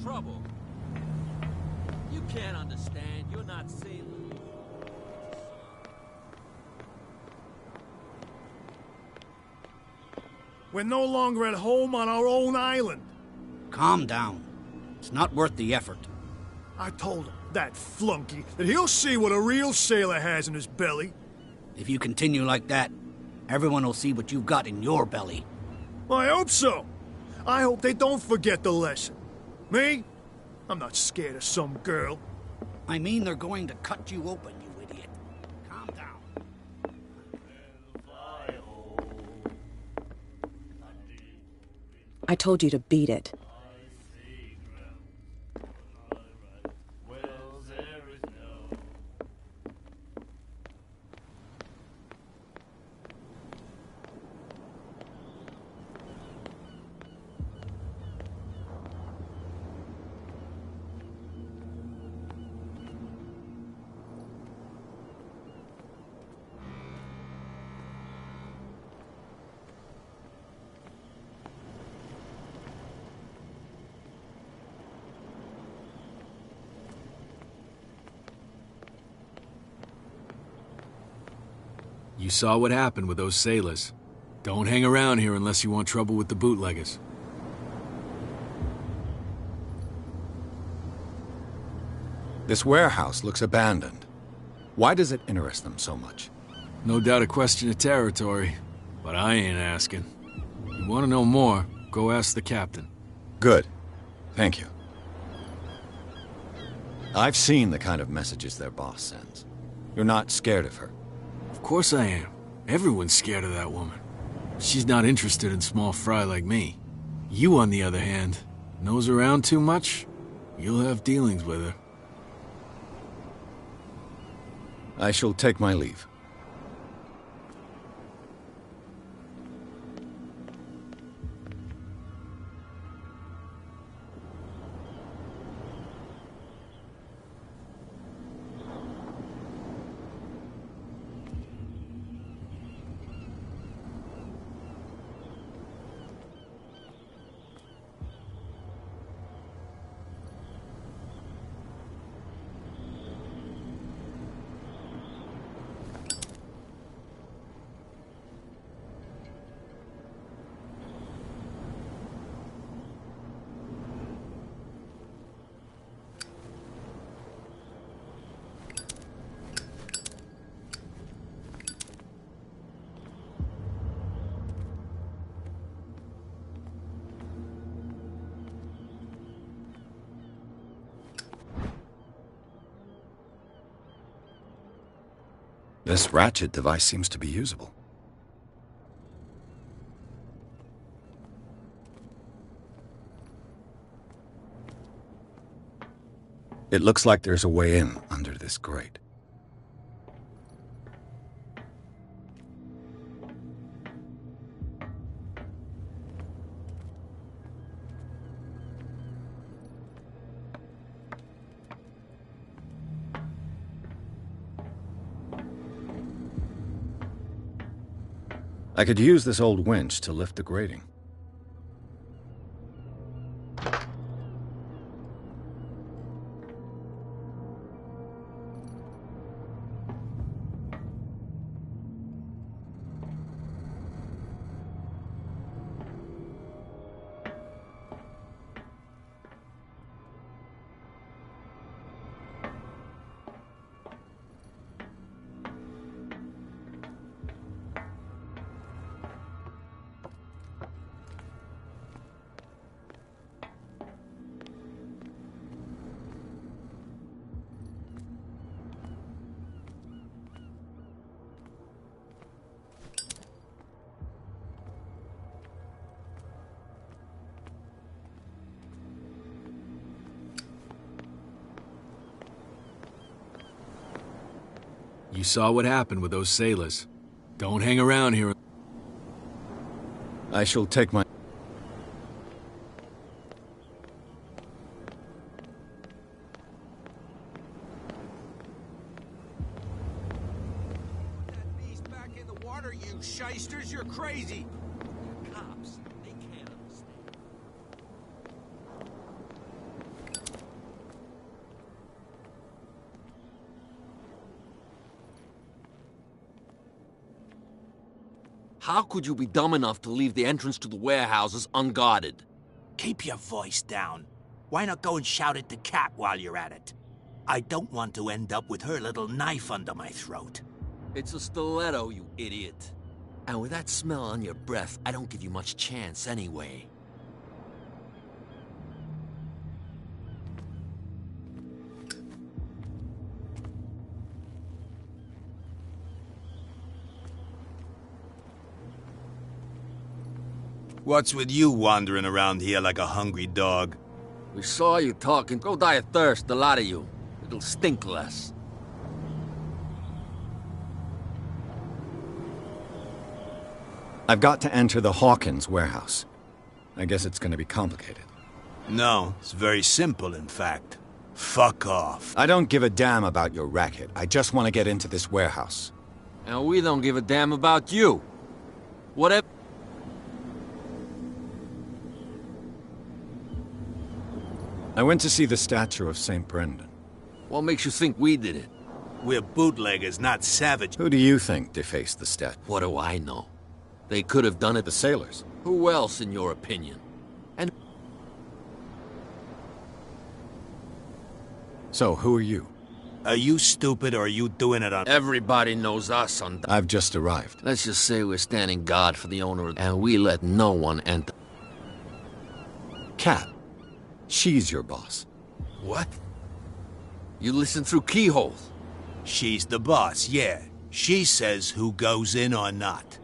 Trouble. You can't understand. You're not sailors. We're no longer at home on our own island. Calm down. It's not worth the effort. I told him, that flunky, that he'll see what a real sailor has in his belly. If you continue like that, everyone will see what you've got in your belly. I hope so. I hope they don't forget the lesson. Me? I'm not scared of some girl. I mean they're going to cut you open, you idiot. Calm down. I told you to beat it. You saw what happened with those sailors. Don't hang around here unless you want trouble with the bootleggers. This warehouse looks abandoned. Why does it interest them so much? No doubt a question of territory, but I ain't asking. You want to know more, go ask the captain. Good. Thank you. I've seen the kind of messages their boss sends. You're not scared of her. Of course I am. Everyone's scared of that woman. She's not interested in small fry like me. You, on the other hand, nose around too much, you'll have dealings with her. I shall take my leave. This ratchet device seems to be usable. It looks like there's a way in under this grate. I could use this old winch to lift the grating. You saw what happened with those sailors. Don't hang around here. I shall take my... That beast back in the water, you shysters! You're crazy! Cops, they can't understand. How could you be dumb enough to leave the entrance to the warehouses unguarded? Keep your voice down. Why not go and shout at the cat while you're at it? I don't want to end up with her little knife under my throat. It's a stiletto, you idiot. And with that smell on your breath, I don't give you much chance anyway. What's with you wandering around here like a hungry dog? We saw you talking. Go die of thirst, the lot of you. It'll stink less. I've got to enter the Hawkins warehouse. I guess it's going to be complicated. No, it's very simple, in fact. Fuck off. I don't give a damn about your racket. I just want to get into this warehouse. And we don't give a damn about you. Whatever... I went to see the statue of St. Brendan. What makes you think we did it? We're bootleggers, not savage. Who do you think defaced the stat? What do I know? They could have done it. The sailors. Who else, in your opinion? And So, who are you? Are you stupid or are you doing it on... everybody knows us on... I've just arrived. Let's just say we're standing guard for the owner, and we let no one enter. Cat. She's your boss. What? You listen through keyholes. She's the boss, yeah. She says who goes in or not.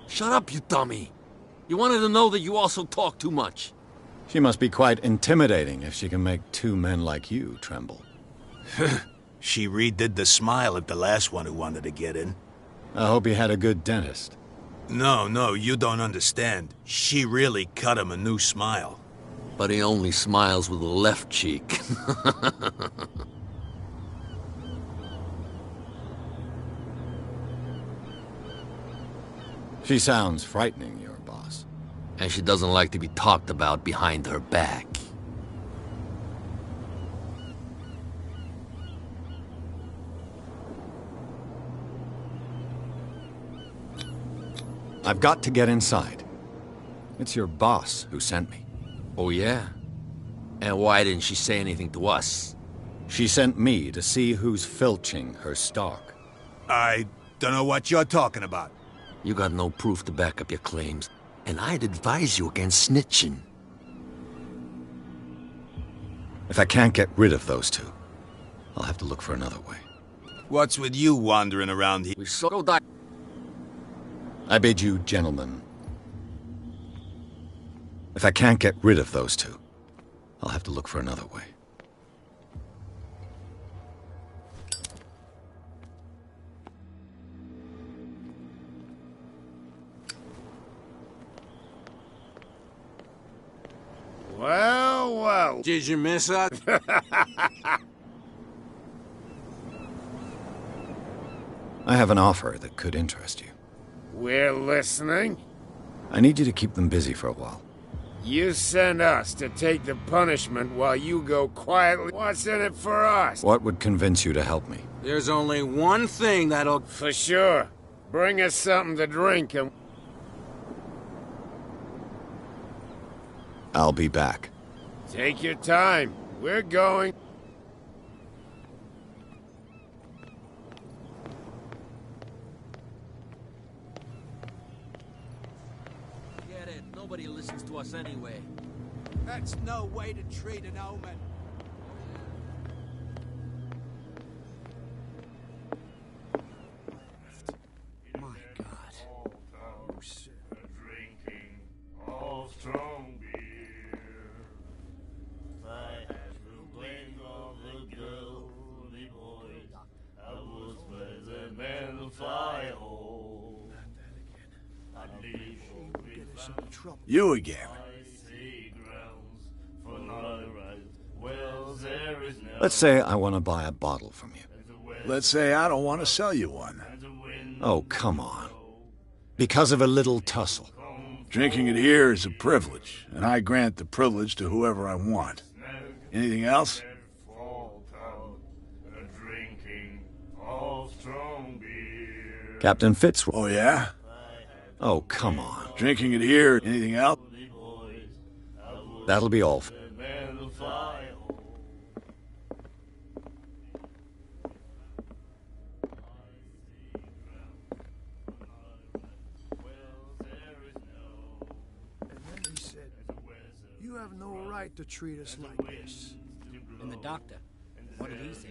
Shut up, you dummy. You wanted to know that you also talk too much. She must be quite intimidating if she can make two men like you tremble. She redid the smile at the last one who wanted to get in. I hope he had a good dentist. No, you don't understand. She really cut him a new smile. But he only smiles with the left cheek. She sounds frightening, your boss. And she doesn't like to be talked about behind her back. I've got to get inside. It's your boss who sent me. Oh, yeah? And why didn't she say anything to us? She sent me to see who's filching her stock. I don't know what you're talking about. You got no proof to back up your claims, and I'd advise you against snitching. If I can't get rid of those two, I'll have to look for another way. What's with you wandering around here? We so die. I bid you, gentlemen. If I can't get rid of those two, I'll have to look for another way. Well. Did you miss us? I have an offer that could interest you. We're listening. I need you to keep them busy for a while. You send us to take the punishment while you go quietly. What's in it for us? What would convince you to help me? There's only one thing that'll... For sure. Bring us something to drink and... I'll be back. Take your time. We're going. Get it. Nobody listens to us anyway. That's no way to treat an omen. My God. Drinking all strong beer. I had to blame all the girly boys. I was present and the fire hole. I'd leave You again. Let's say I want to buy a bottle from you. Let's say I don't want to sell you one. Oh, come on. Because of a little tussle. Drinking it here is a privilege, and I grant the privilege to whoever I want. Anything else? Captain Fitzroy. Oh, yeah? Oh, come on. Drinking it here. Anything else? That'll be all. And then he said, "You have no right to treat us like this." And the doctor, what did he say?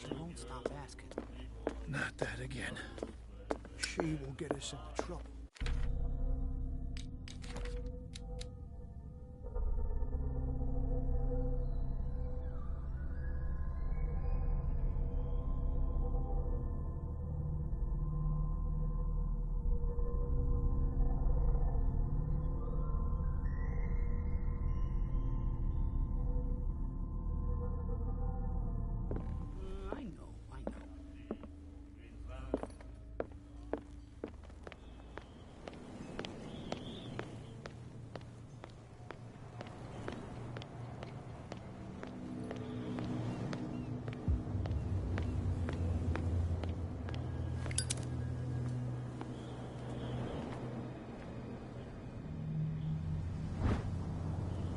Don't stop asking. Not that again. She will get us into trouble.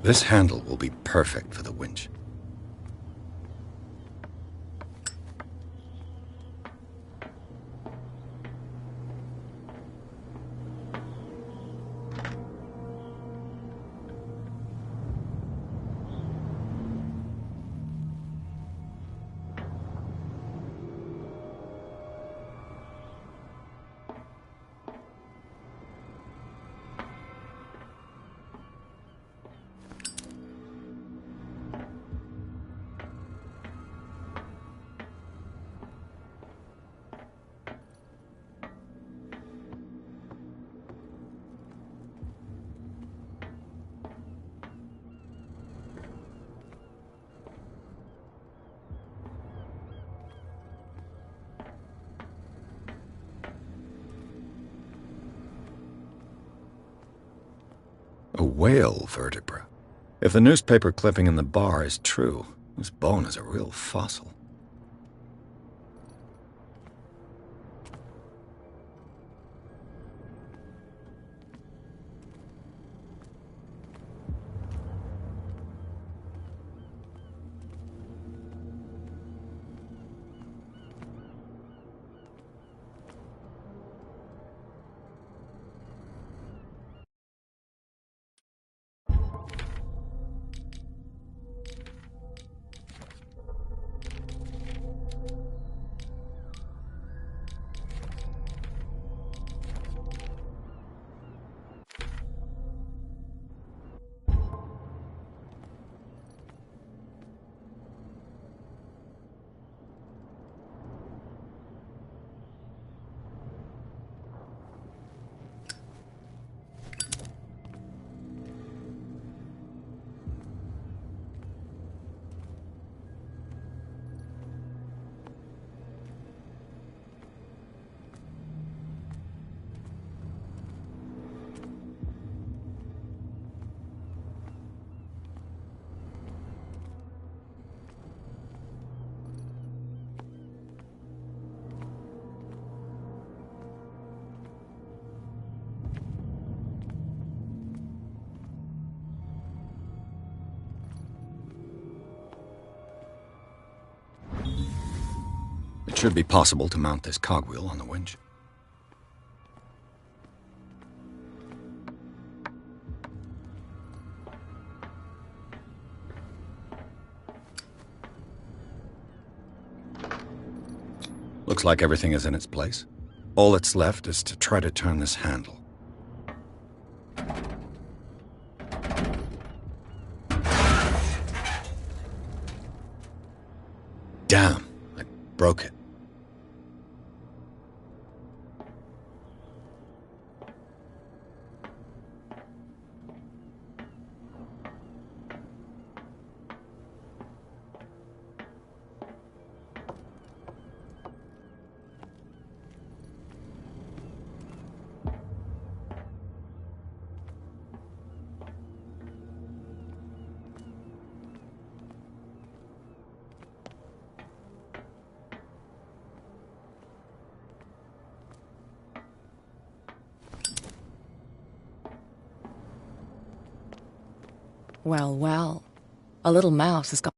This handle will be perfect for the winch. A whale vertebra. If the newspaper clipping in the bar is true, this bone is a real fossil. It should be possible to mount this cogwheel on the winch. Looks like everything is in its place. All that's left is to try to turn this handle. Damn, I broke it. Well, well. A little mouse has got...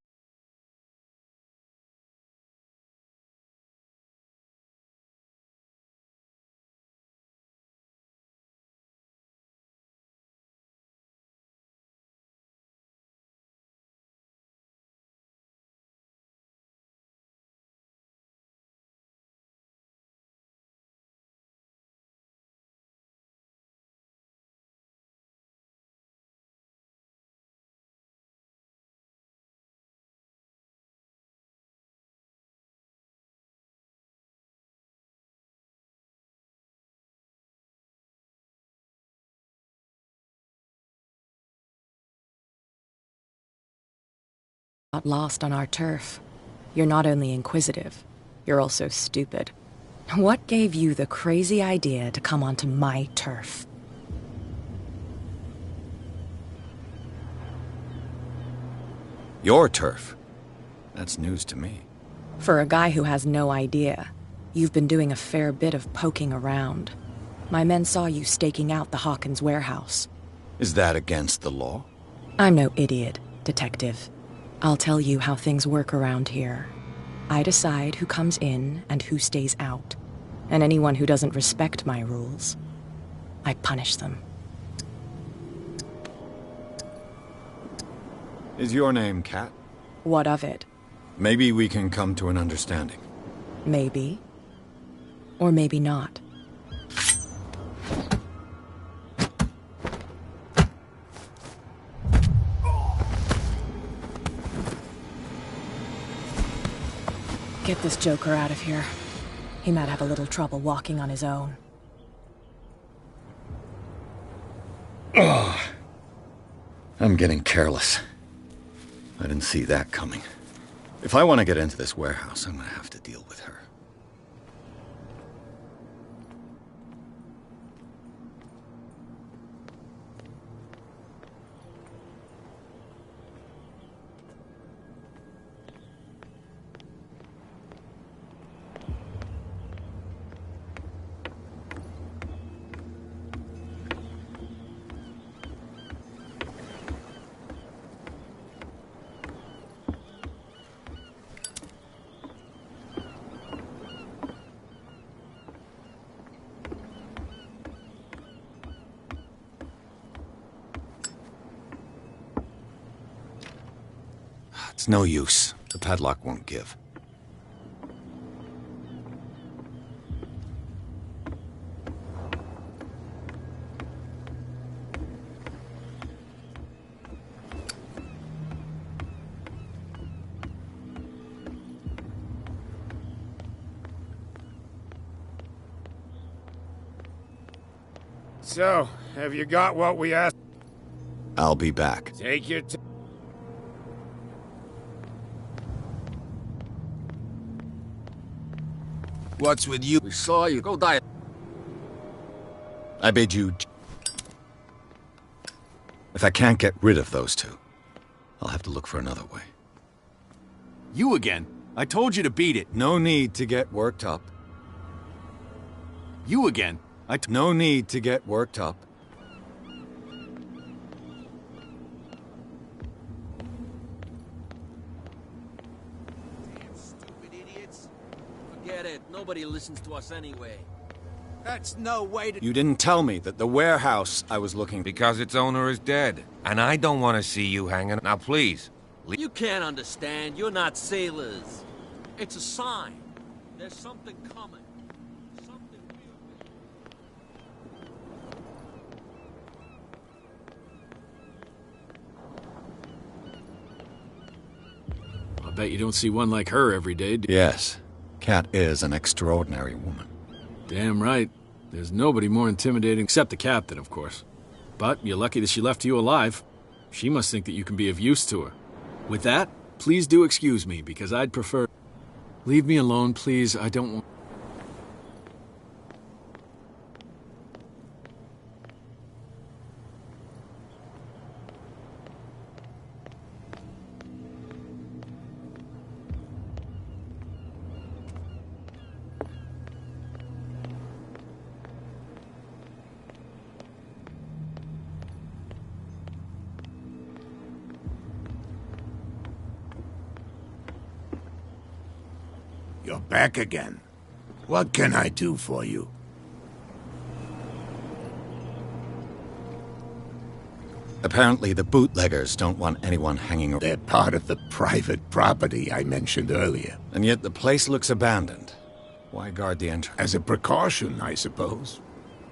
got lost on our turf. You're not only inquisitive, you're also stupid. What gave you the crazy idea to come onto my turf? Your turf? That's news to me. For a guy who has no idea, you've been doing a fair bit of poking around. My men saw you staking out the Hawkins warehouse. Is that against the law? I'm no idiot, Detective. I'll tell you how things work around here. I decide who comes in and who stays out. And anyone who doesn't respect my rules, I punish them. Is your name Cat? What of it? Maybe we can come to an understanding. Maybe. Or maybe not. Get this joker out of here. He might have a little trouble walking on his own. Ugh. I'm getting careless. I didn't see that coming. If I want to get into this warehouse, I'm going to have to deal with her. It's no use. The padlock won't give. So, have you got what we asked? I'll be back. Take your time. What's with you? We saw you. Go die. I bid you... If I can't get rid of those two, I'll have to look for another way. You again? I told you to beat it. No need to get worked up. You again? No need to get worked up. Damn stupid idiots. Forget it. Nobody listens to us anyway. That's no way to... You didn't tell me that the warehouse I was looking... Because its owner is dead. And I don't want to see you hanging. Now, please. You can't understand. You're not sailors. It's a sign. There's something coming. Something I bet you don't see one like her every day. Yes. Cat is an extraordinary woman. Damn right. There's nobody more intimidating, except the captain, of course. But you're lucky that she left you alive. She must think that you can be of use to her. With that, please do excuse me, because I'd prefer... Leave me alone, please. I don't want... You're back again. What can I do for you? Apparently the bootleggers don't want anyone hanging around. They're part of the private property I mentioned earlier. And yet the place looks abandoned. Why guard the entrance? As a precaution, I suppose.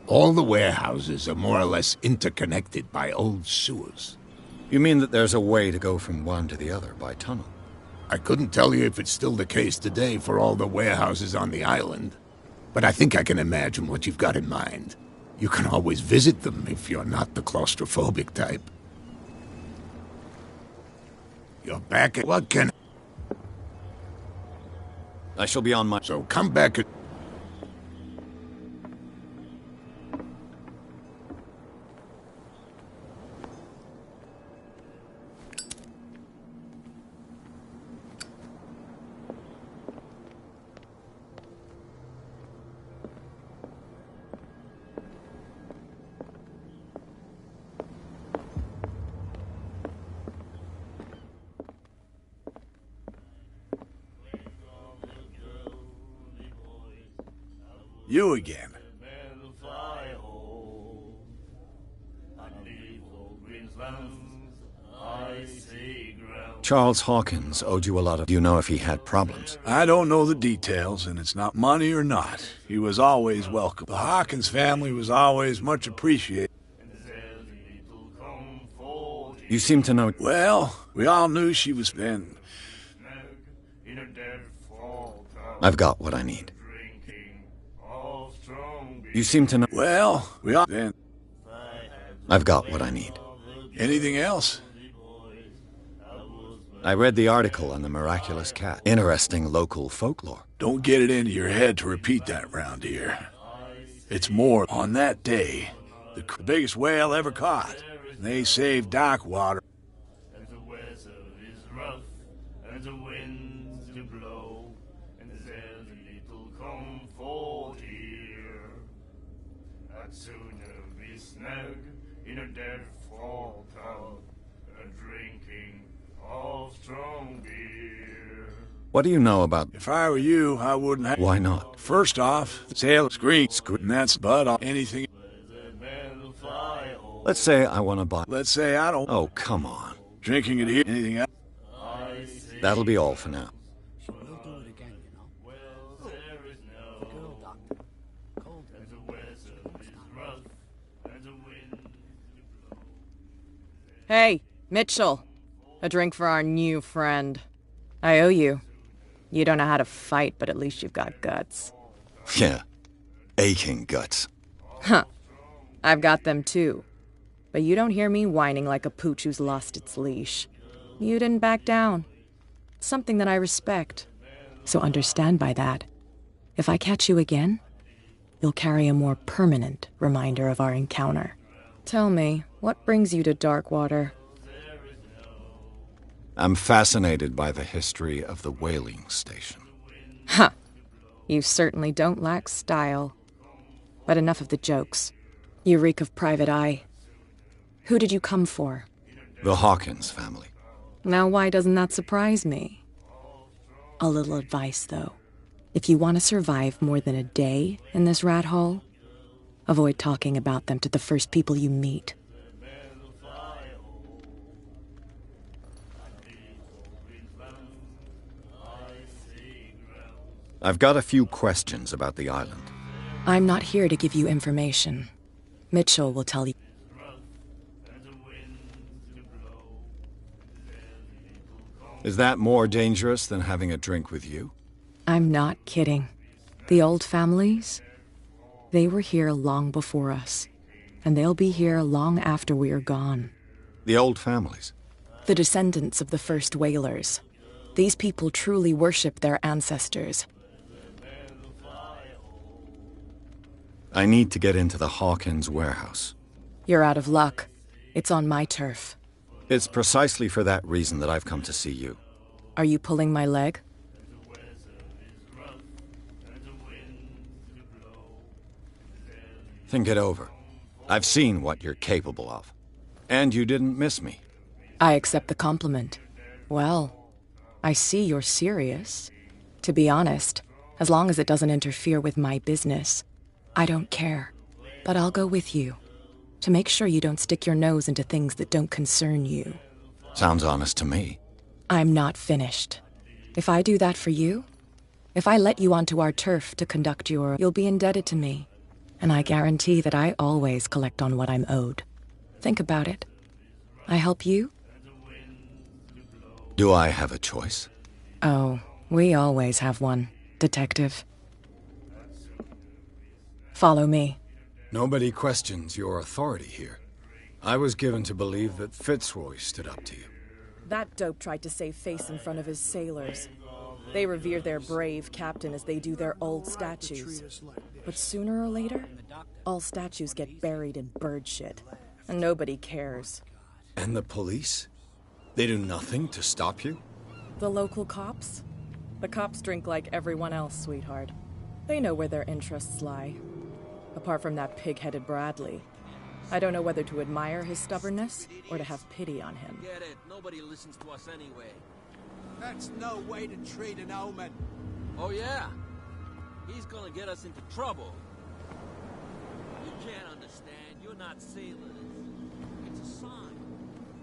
All the warehouses are more or less interconnected by old sewers. You mean that there's a way to go from one to the other by tunnel? I couldn't tell you if it's still the case today for all the warehouses on the island, but I think I can imagine what you've got in mind. You can always visit them if you're not the claustrophobic type. You're back at... What can... I shall be on my... So come back at... You again. Charles Hawkins owed you a lot of... Do you know if he had problems? I don't know the details, and it's not money or not. He was always welcome. The Hawkins family was always much appreciated. You seem to know... Well, we all knew she was then. I've got what I need. You seem to know... Well, we all... then. I've got what I need. Anything else? I read the article on the miraculous cat. Interesting local folklore. Don't get it into your head to repeat that round here. It's more, on that day, the biggest whale ever caught. They saved dock water. And the weather is rough, and the winds do blow, and there's little comfort here. I'd sooner be snug in a dead fall tub, drinking of strong beer. What do you know about... If I were you, I wouldn't have... Why not? First off, sailors scream, and that's but on anything... Let's say I want to buy... Let's say I don't... Oh, come on. Drinking it here, anything else? That'll be all for now. Hey, Mitchell. A drink for our new friend. I owe you. You don't know how to fight, but at least you've got guts. Yeah. Aching guts. Huh. I've got them too. But you don't hear me whining like a pooch who's lost its leash. You didn't back down. It's something that I respect. So understand by that, if I catch you again, you'll carry a more permanent reminder of our encounter. Tell me, what brings you to Darkwater? I'm fascinated by the history of the whaling station. Huh. You certainly don't lack style. But enough of the jokes. You reek of private eye. Who did you come for? The Hawkins family. Now why doesn't that surprise me? A little advice, though. If you want to survive more than a day in this rat hole, avoid talking about them to the first people you meet. I've got a few questions about the island. I'm not here to give you information. Mitchell will tell you. Is that more dangerous than having a drink with you? I'm not kidding. The old families, they were here long before us, and they'll be here long after we are gone. The old families? The descendants of the first whalers. These people truly worship their ancestors. I need to get into the Hawkins warehouse. You're out of luck. It's on my turf. It's precisely for that reason that I've come to see you. Are you pulling my leg? Think it over. I've seen what you're capable of. And you didn't miss me. I accept the compliment. Well, I see you're serious. To be honest, as long as it doesn't interfere with my business, I don't care. But I'll go with you, to make sure you don't stick your nose into things that don't concern you. Sounds honest to me. I'm not finished. If I do that for you, if I let you onto our turf to conduct you'll be indebted to me. And I guarantee that I always collect on what I'm owed. Think about it. I help you? Do I have a choice? Oh, we always have one, Detective. Follow me. Nobody questions your authority here. I was given to believe that Fitzroy stood up to you. That dope tried to save face in front of his sailors. They revere their brave captain as they do their old statues. But sooner or later, all statues get buried in bird shit. And nobody cares. And the police? They do nothing to stop you? The local cops? The cops drink like everyone else, sweetheart. They know where their interests lie. Apart from that pig-headed Bradley. I don't know whether to admire his stubbornness or to have pity on him. Get it. Nobody listens to us anyway. That's no way to treat an omen. Oh, yeah? He's gonna get us into trouble. You can't understand. You're not sailors. It's a sign.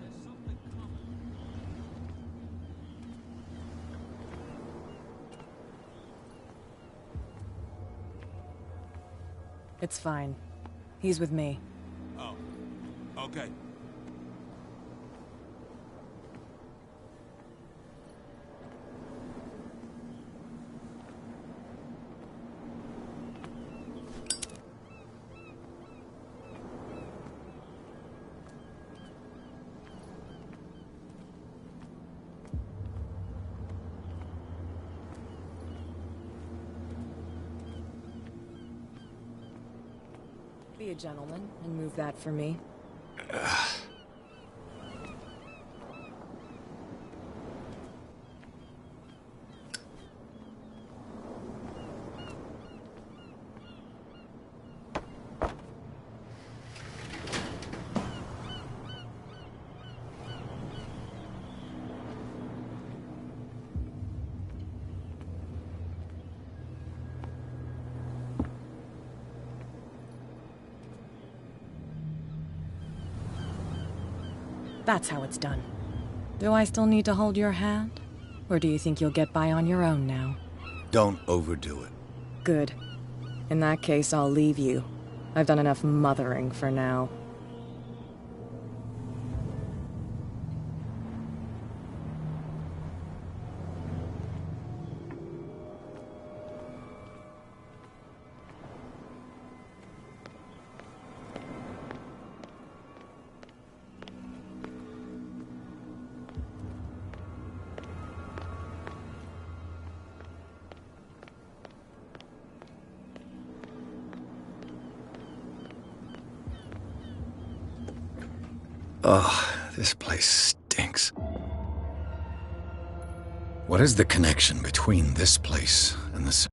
There's something coming. It's fine. He's with me. Oh, okay. Be a gentleman and move that for me. That's how it's done. Do I still need to hold your hand? Or do you think you'll get by on your own now? Don't overdo it. Good. In that case, I'll leave you. I've done enough mothering for now. Ugh, this place stinks. What is the connection between this place and the...